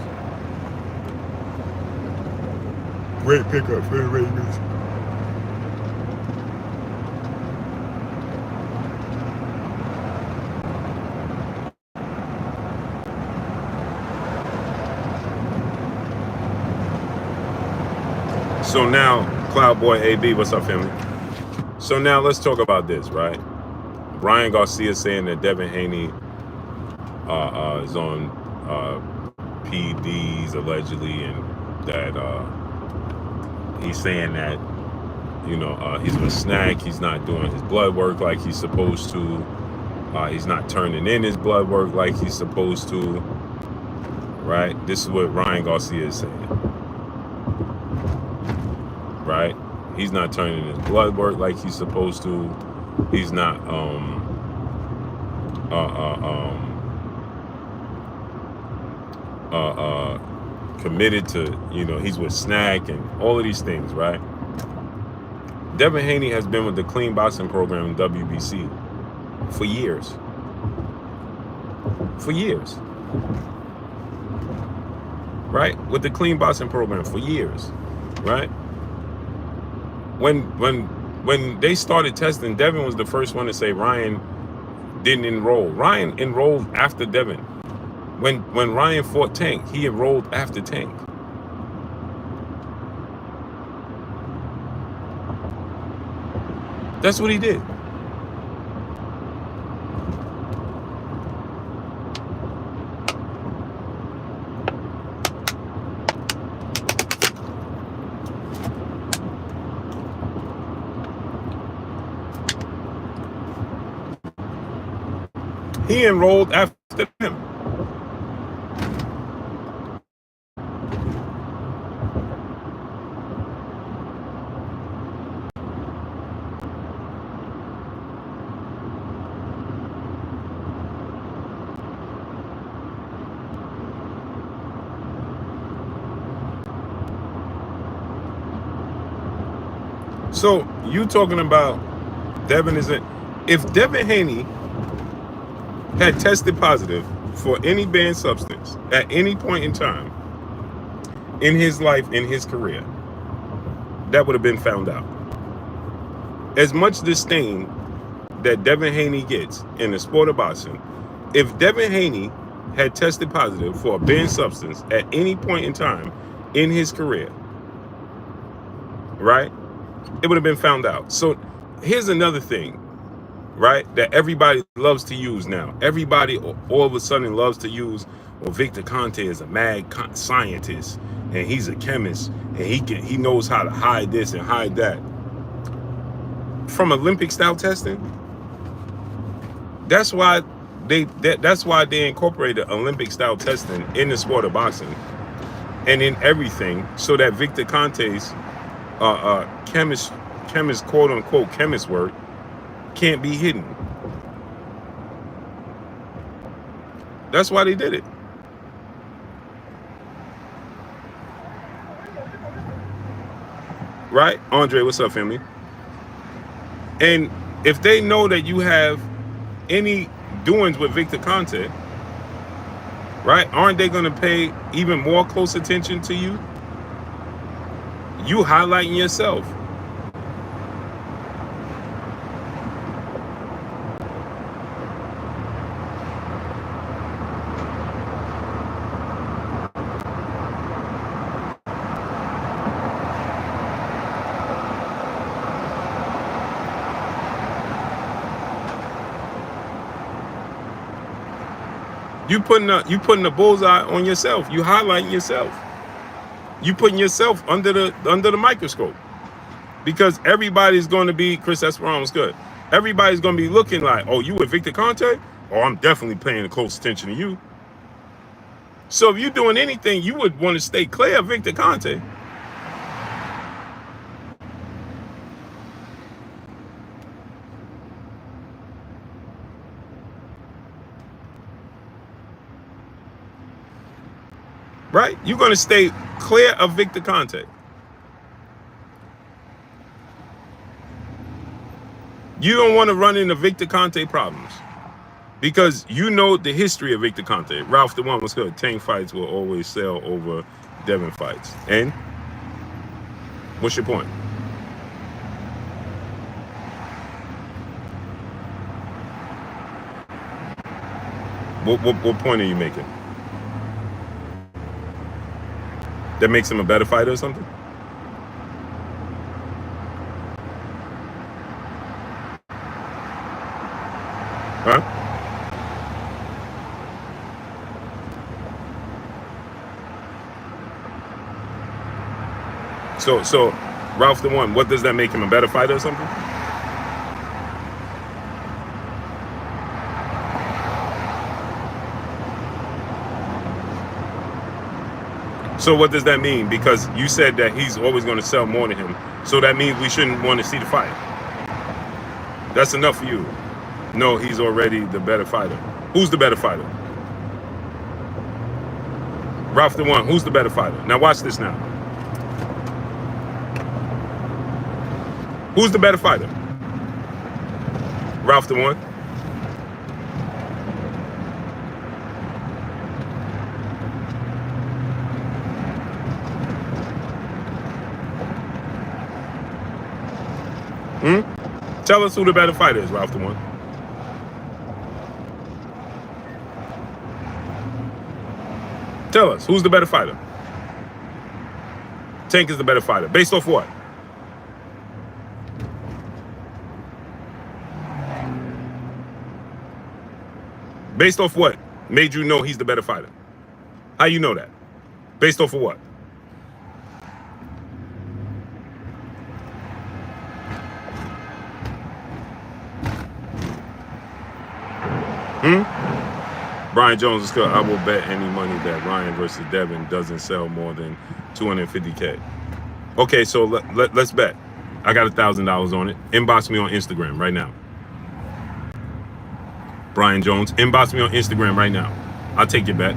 Great pickup for the Ravens. So now, Cloud Boy AB, what's up, family? So now let's talk about this, right? Ryan Garcia saying that Devin Haney is on PDs allegedly, and that he's saying that he's with Snack. He's not doing his blood work like he's supposed to. He's not turning in his blood work like he's supposed to. Right? This is what Ryan Garcia is saying. Right? He's not turning in his blood work like he's supposed to. He's not committed to, he's with Snack and all of these things, right? Devin Haney has been with the clean boxing program in WBC for years. For years. Right? With the clean boxing program for years. Right? When they started testing, Devin was the first one to say Ryan didn't enroll. Ryan enrolled after Devin. When Ryan fought Tank, he enrolled after Tank. That's what he did. He enrolled after him. So you talking about Devin isn't? If Devin Haney had tested positive for any banned substance at any point in time in his life, in his career, that would have been found out. As much disdain that Devin Haney gets in the sport of boxing, if Devin Haney had tested positive for a banned substance at any point in time in his career, right, it would have been found out. So here's another thing, right, that everybody loves to use now. Everybody all of a sudden loves to use, well, Victor Conte is a mad scientist, and he's a chemist, and he knows how to hide this and hide that. From Olympic style testing, that's why they incorporated Olympic style testing in the sport of boxing and in everything, so that Victor Conte's chemist quote unquote chemist work can't be hidden. That's why they did it. Right? Andre, what's up, family? And if they know that you have any doings with Victor Conte, right, aren't they going to pay even more close attention to you? You highlighting yourself. You putting the bullseye on yourself. You highlighting yourself. You putting yourself under the microscope, because everybody's going to be, Chris Esperon was good. Everybody's going to be looking like, oh, you with Victor Conte? Oh, I'm definitely paying close attention to you. So if you're doing anything, you would want to stay clear of Victor Conte. Right? You're going to stay clear of Victor Conte. You don't want to run into Victor Conte problems, because you know the history of Victor Conte. Ralph the One was good. Tank fights will always sell over Devin fights. And what's your point? What point are you making? That makes him a better fighter or something? Huh? So Ralph the One, what does that make him, a better fighter or something? So what does that mean? Because you said that he's always going to sell more than him. So that means we shouldn't want to see the fight. That's enough for you. No, he's already the better fighter. Who's the better fighter? Ralph the One, who's the better fighter? Now watch this now. Who's the better fighter? Ralph the One? Tell us who the better fighter is, Ralph the One. Tell us, who's the better fighter? Tank is the better fighter. Based off what? Based off what made you know he's the better fighter? How you know that? Based off of what? Brian Jones is good. I will bet any money that Ryan versus Devin doesn't sell more than 250K. Okay, so let's bet. I got $1,000 on it. Inbox me on Instagram right now. Brian Jones, inbox me on Instagram right now. I'll take your bet.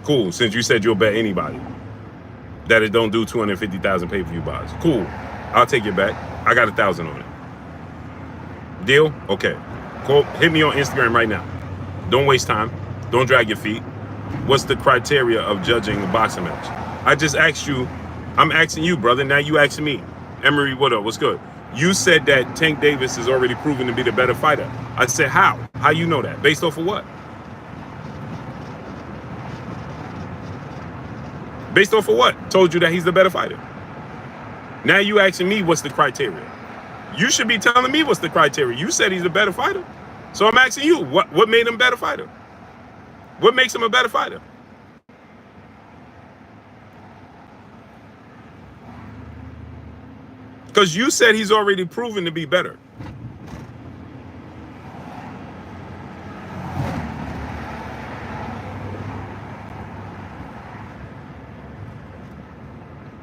Cool, since you said you'll bet anybody that it don't do 250,000 pay-per-view buys. Cool, I'll take your bet. I got 1,000 on it. Deal? Okay. Cool. Hit me on Instagram right now. Don't waste time. Don't drag your feet. What's the criteria of judging a boxing match? I just asked you. I'm asking you, brother. Now you asking me. Emery, what up? What's good? You said that Tank Davis is already proven to be the better fighter. I said, how? How you know that? Based off of what? Based off of what? Told you that he's the better fighter. Now you asking me what's the criteria. You should be telling me what's the criteria. You said he's a better fighter. So I'm asking you, what made him a better fighter? What makes him a better fighter? Because you said he's already proven to be better.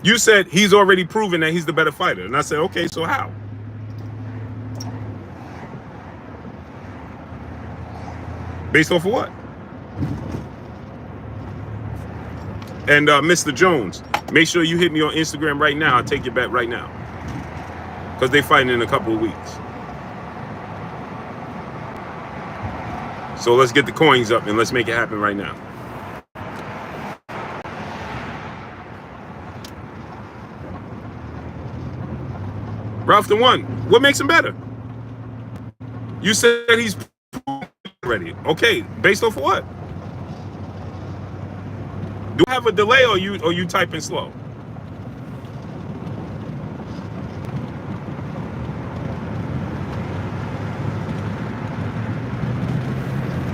You said he's already proven that he's the better fighter. And I said, okay, so how? Based off of what? And Mr. Jones, make sure you hit me on Instagram right now. I'll take your bet right now. Because they fighting in a couple of weeks. So let's get the coins up and let's make it happen right now. Ralph the One, what makes him better? You said he's ready. Okay, based off of what? Do I have a delay or you typing slow?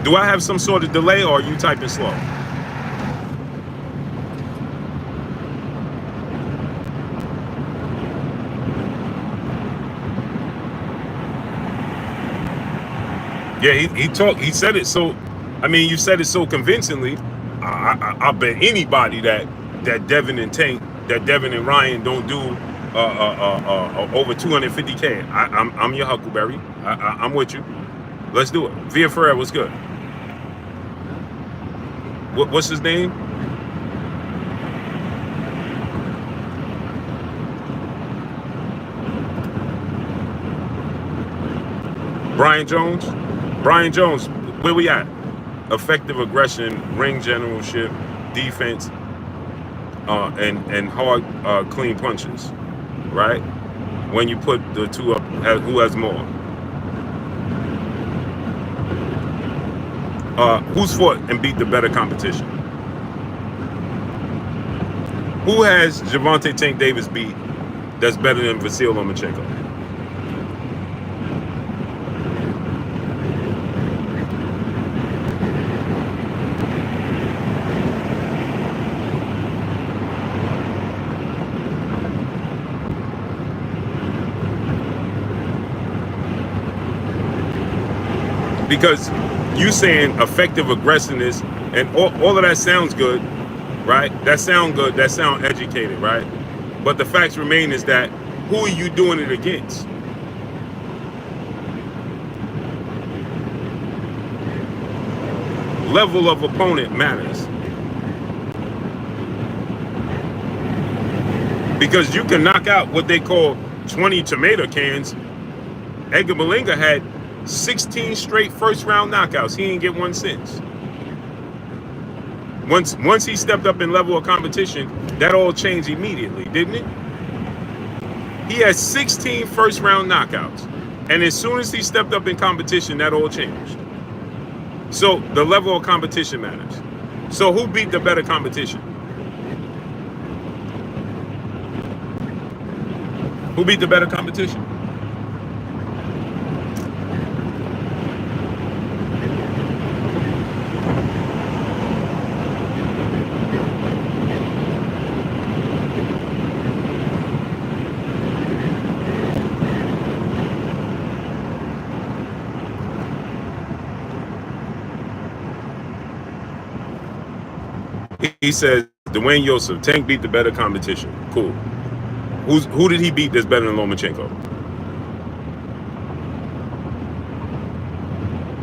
Do I have some sort of delay or are you typing slow? Yeah, he talked. He said it so. I mean, you said it so convincingly. I bet anybody that Devin and Tank, that Devin and Ryan don't do over 250K. I'm your Huckleberry. I'm with you. Let's do it. Via Ferrer, what's good? What's his name? Brian Jones. Brian Jones, where we at? Effective aggression, ring generalship, defense, and hard, clean punches, right? When you put the two up, who has more? Who's fought and beat the better competition? Who has Gervonta Tank Davis beat that's better than Vasyl Lomachenko? Because you saying effective aggressiveness and all of that sounds good, right? That sound good, that sound educated, right? But the facts remain is that who are you doing it against? Level of opponent matters. Because you can knock out what they call 20 tomato cans. Edgar Berlanga had 16 straight first round knockouts. He didn't get one since. Once he stepped up in level of competition, that all changed immediately, didn't it? He had 16 first round knockouts. And as soon as he stepped up in competition, that all changed. So the level of competition matters. So who beat the better competition? Who beat the better competition? He says Dwayne Yosef, Tank beat the better competition. Cool. Who did he beat that's better than Lomachenko?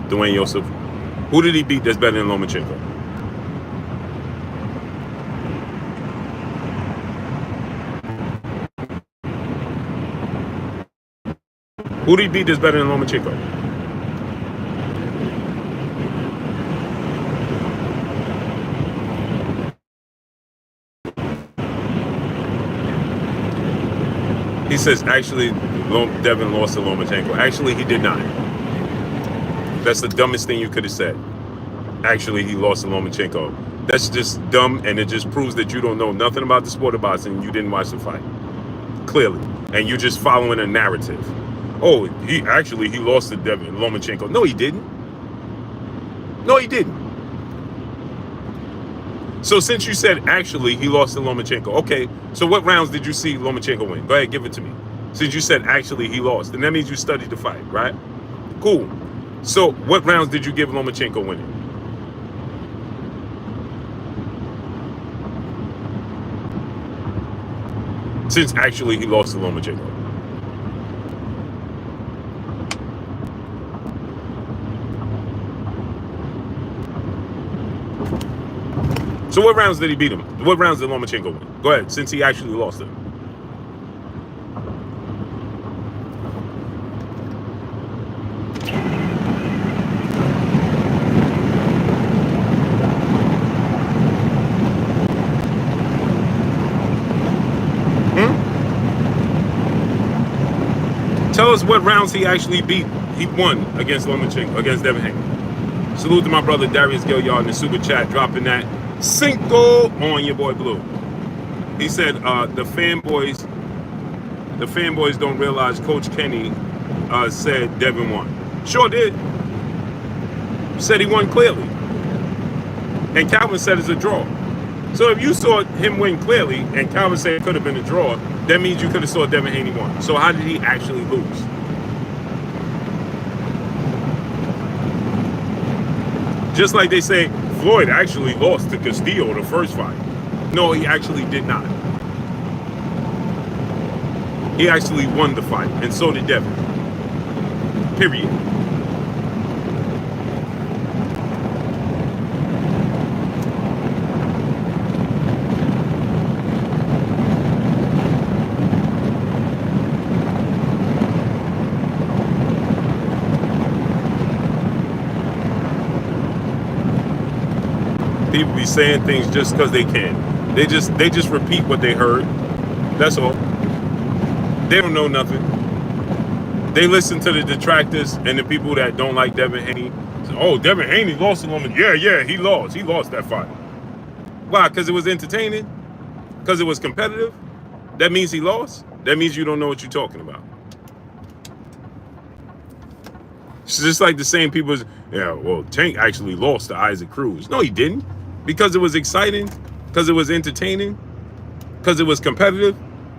Dwayne Yosef. Who did he beat that's better than Lomachenko? Who did he beat that's better than Lomachenko? He says, actually, Devin lost to Lomachenko. Actually, he did not. That's the dumbest thing you could have said. Actually, he lost to Lomachenko. That's just dumb, and it just proves that you don't know nothing about the sport of boxing. You didn't watch the fight. Clearly. And you're just following a narrative. Oh, he lost to Devin Lomachenko. No, he didn't. No, he didn't. So since you said actually he lost to Lomachenko, okay, so what rounds did you see Lomachenko win? Go ahead, give it to me. Since you said actually he lost, and that means you studied the fight, right? Cool. So what rounds did you give Lomachenko winning? Since actually he lost to Lomachenko. So what rounds did he beat him? What rounds did Lomachenko win? Go ahead, since he actually lost him. Tell us what rounds he actually beat. He won against Lomachenko, against Devin Haney. Salute to my brother Darius Gilliard in the super chat, dropping that Cinco on your boy Blue. He said the fanboys don't realize Coach Kenny said Devin won. Sure did. Said he won clearly. And Calvin said it's a draw. So if you saw him win clearly and Calvin said it could have been a draw, that means you could have saw Devin Haney won. So how did he actually lose? Just like they say, Floyd actually lost to Castillo the first fight. No, he actually did not. He actually won the fight, and so did Devin. Period. People be saying things just because they can. They just repeat what they heard. That's all. They don't know nothing. They listen to the detractors and the people that don't like Devin Haney. Oh, Devin Haney lost to him. Yeah, he lost. He lost that fight. Why? Because it was entertaining? Because it was competitive? That means he lost? That means you don't know what you're talking about. It's just like the same people, well, Tank actually lost to Isaac Cruz. No, he didn't. Because it was exciting, because it was entertaining, because it was competitive.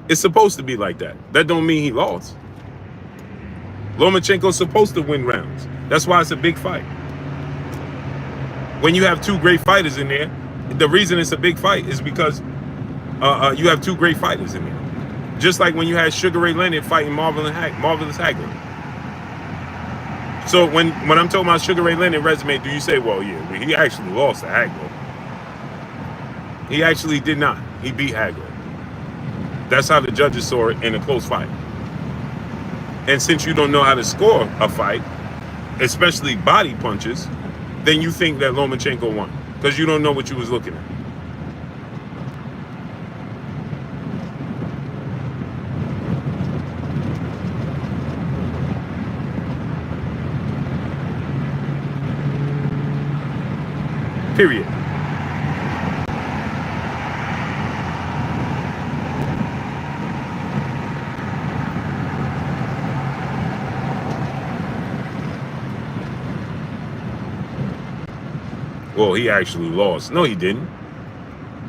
It's supposed to be like that. That don't mean he lost. Lomachenko's supposed to win rounds. That's why it's a big fight. When you have two great fighters in there, the reason it's a big fight is because you have two great fighters in there. Just like when you had Sugar Ray Leonard fighting Marvelous Hagler. So when I'm talking about Sugar Ray Leonard resume, do you say, well, yeah, he actually lost to Hagler? He actually did not. He beat Hagler. That's how the judges saw it in a close fight. And since you don't know how to score a fight, especially body punches, then you think that Lomachenko won because you don't know what you was looking at. Period. Well, he actually lost. No, he didn't.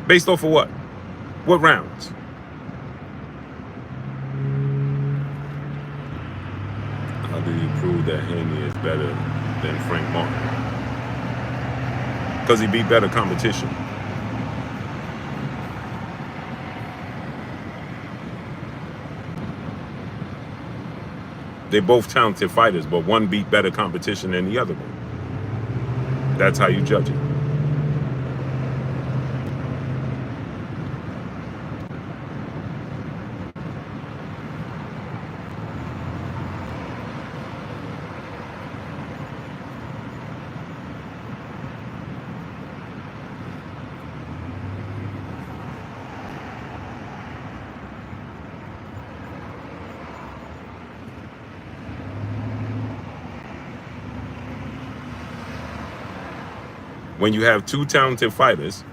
Based off of what? What rounds? How did he prove that Haney is better than Frank Martin? Because he beat better competition. They're both talented fighters, but one beat better competition than the other one. That's how you judge it. When you have two talented fighters,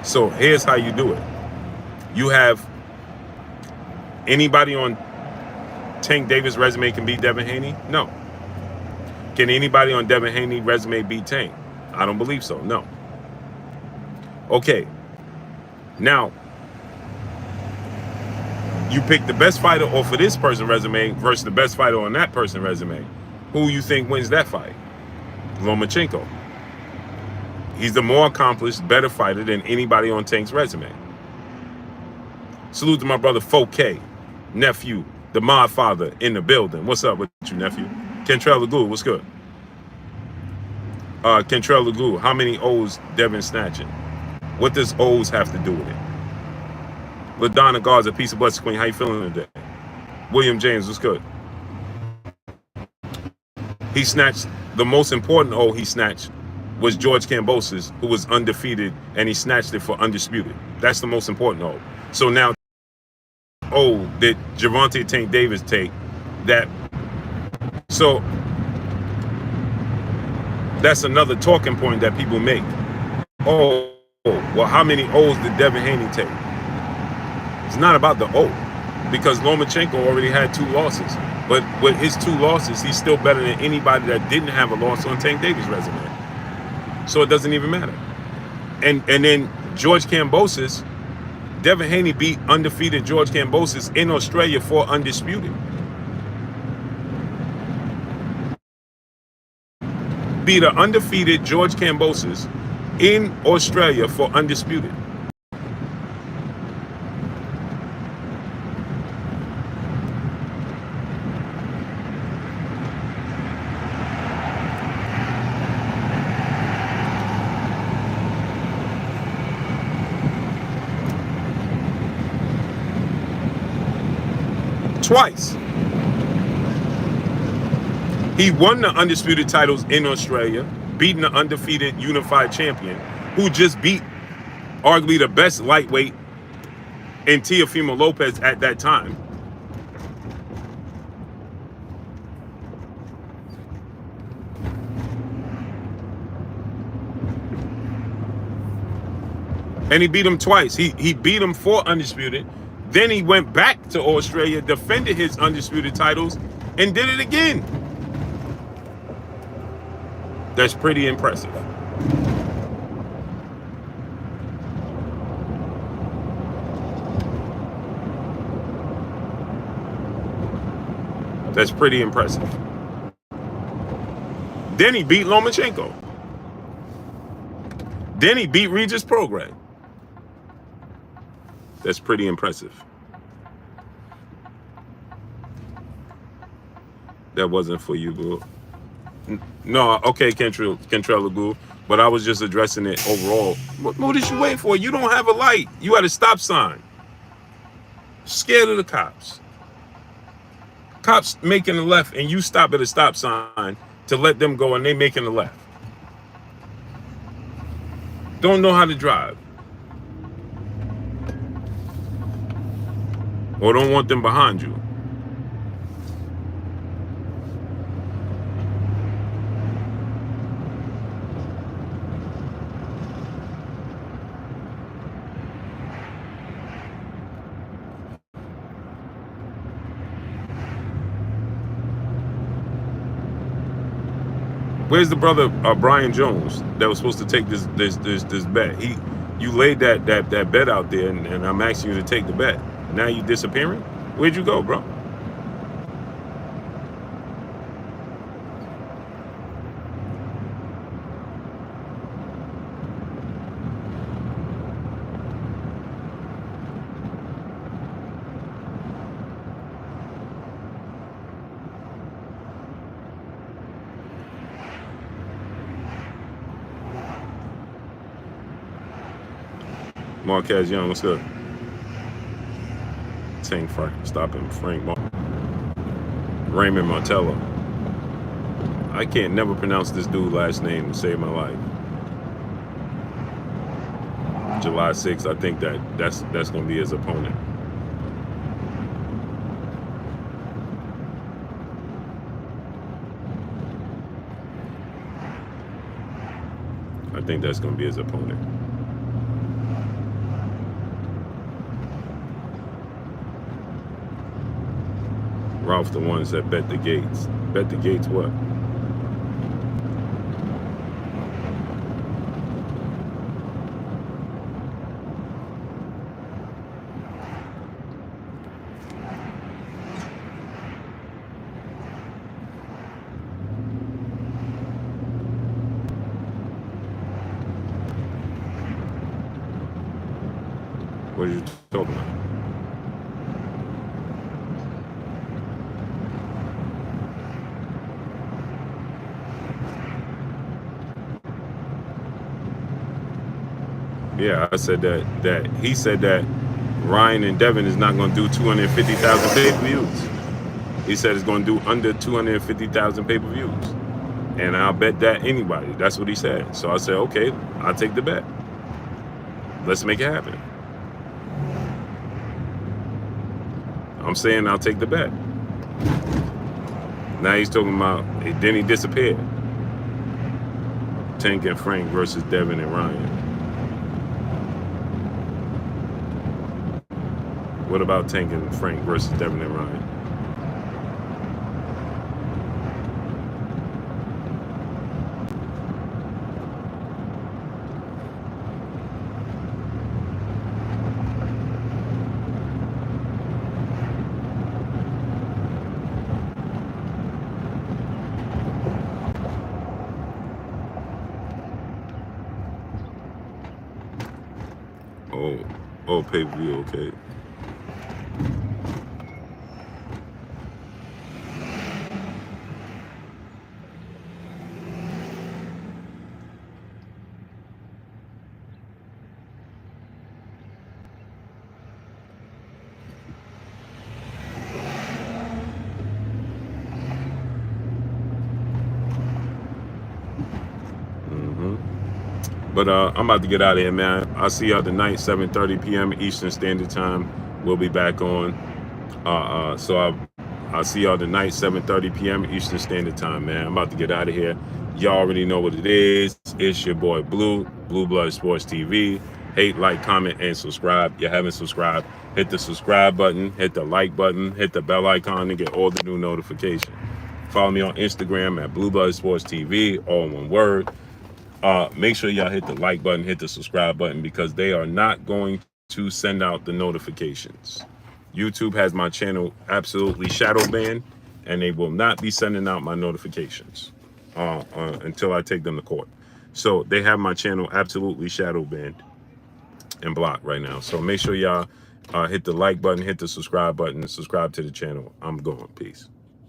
so here's how you do it. You have anybody on Tank Davis' resume can beat Devin Haney? No. Can anybody on Devin Haney's resume beat Tank? I don't believe so, no. Okay, now, you pick the best fighter off of this person's resume versus the best fighter on that person's resume. Who you think wins that fight? Lomachenko. He's the more accomplished, better fighter than anybody on Tank's resume. Salute to my brother 4K, nephew, the mod father in the building. What's up with you, nephew? Kentrell Lagu, what's good? Kentrell Lagu, how many O's Devin snatching? What does O's have to do with it? LaDonna Garza, peace of blessings, queen. How you feeling today? William James, what's good? He snatched, the most important O he snatched was George Kambosos, who was undefeated, and he snatched it for undisputed. That's the most important O. So now, O that Gervonta Tank Davis take, that, so that's another talking point that people make. Oh, well, how many O's did Devin Haney take? It's not about the O, because Lomachenko already had 2 losses. But with his 2 losses, he's still better than anybody that didn't have a loss on Tank Davis' resume. So it doesn't even matter. And then George Kambosos, Devin Haney beat undefeated George Kambosos in Australia for undisputed. Beat an undefeated George Kambosos in Australia for undisputed. Twice. He won the undisputed titles in Australia, beating the undefeated unified champion, who just beat arguably the best lightweight in Teofimo Lopez at that time. And he beat him twice. He beat him for undisputed. Then he went back to Australia, defended his undisputed titles, and did it again. That's pretty impressive. That's pretty impressive. Then he beat Lomachenko. Then he beat Regis Prograis. That's pretty impressive. That wasn't for you, boo. No, okay, Kentrell Lagoon, but I was just addressing it overall. What did you wait for? You don't have a light. You had a stop sign. Scared of the cops. Cops making a left and you stop at a stop sign to let them go and they making a left. Don't know how to drive. Or don't want them behind you. Where's the brother Brian Jones that was supposed to take this bet? You laid that bet out there, and I'm asking you to take the bet. Now you disappearing? Where'd you go, bro? Marquez Young, what's up? Tank Frank, stopping Frank Raymond Martello. I can't never pronounce this dude's last name to save my life. July 6th, I think that's gonna be his opponent. I think that's gonna be his opponent. Ralph, the ones that bet the gates. Bet the gates what? What are you talking about? Yeah, I said that he said that Ryan and Devin is not going to do 250,000 pay-per-views. He said it's going to do under 250,000 pay-per-views. And I'll bet that anybody. That's what he said. So I said, okay, I'll take the bet. Let's make it happen. I'm saying I'll take the bet. Now he's talking about, then he disappeared. Tank and Frank versus Devin and Ryan. What about Tank and Frank versus Devin and Ryan? Oh, pay-per-view, okay. But I'm about to get out of here, man. I'll see y'all tonight, 7:30 p.m. Eastern Standard Time. We'll be back on. So I'll see y'all tonight, 7:30 p.m. Eastern Standard Time, man. I'm about to get out of here. Y'all already know what it is. It's your boy Blue Blood Sports TV. Hate, like, comment, and subscribe. If you haven't subscribed, hit the subscribe button, hit the like button, hit the bell icon to get all the new notifications. Follow me on Instagram at Blue Blood Sports TV, all one word. Make sure y'all hit the like button, hit the subscribe button, because they are not going to send out the notifications. YouTube has my channel absolutely shadow banned, and they will not be sending out my notifications until I take them to court. So they have my channel absolutely shadow banned and blocked right now. So make sure y'all hit the like button, hit the subscribe button, and subscribe to the channel. I'm going. Peace.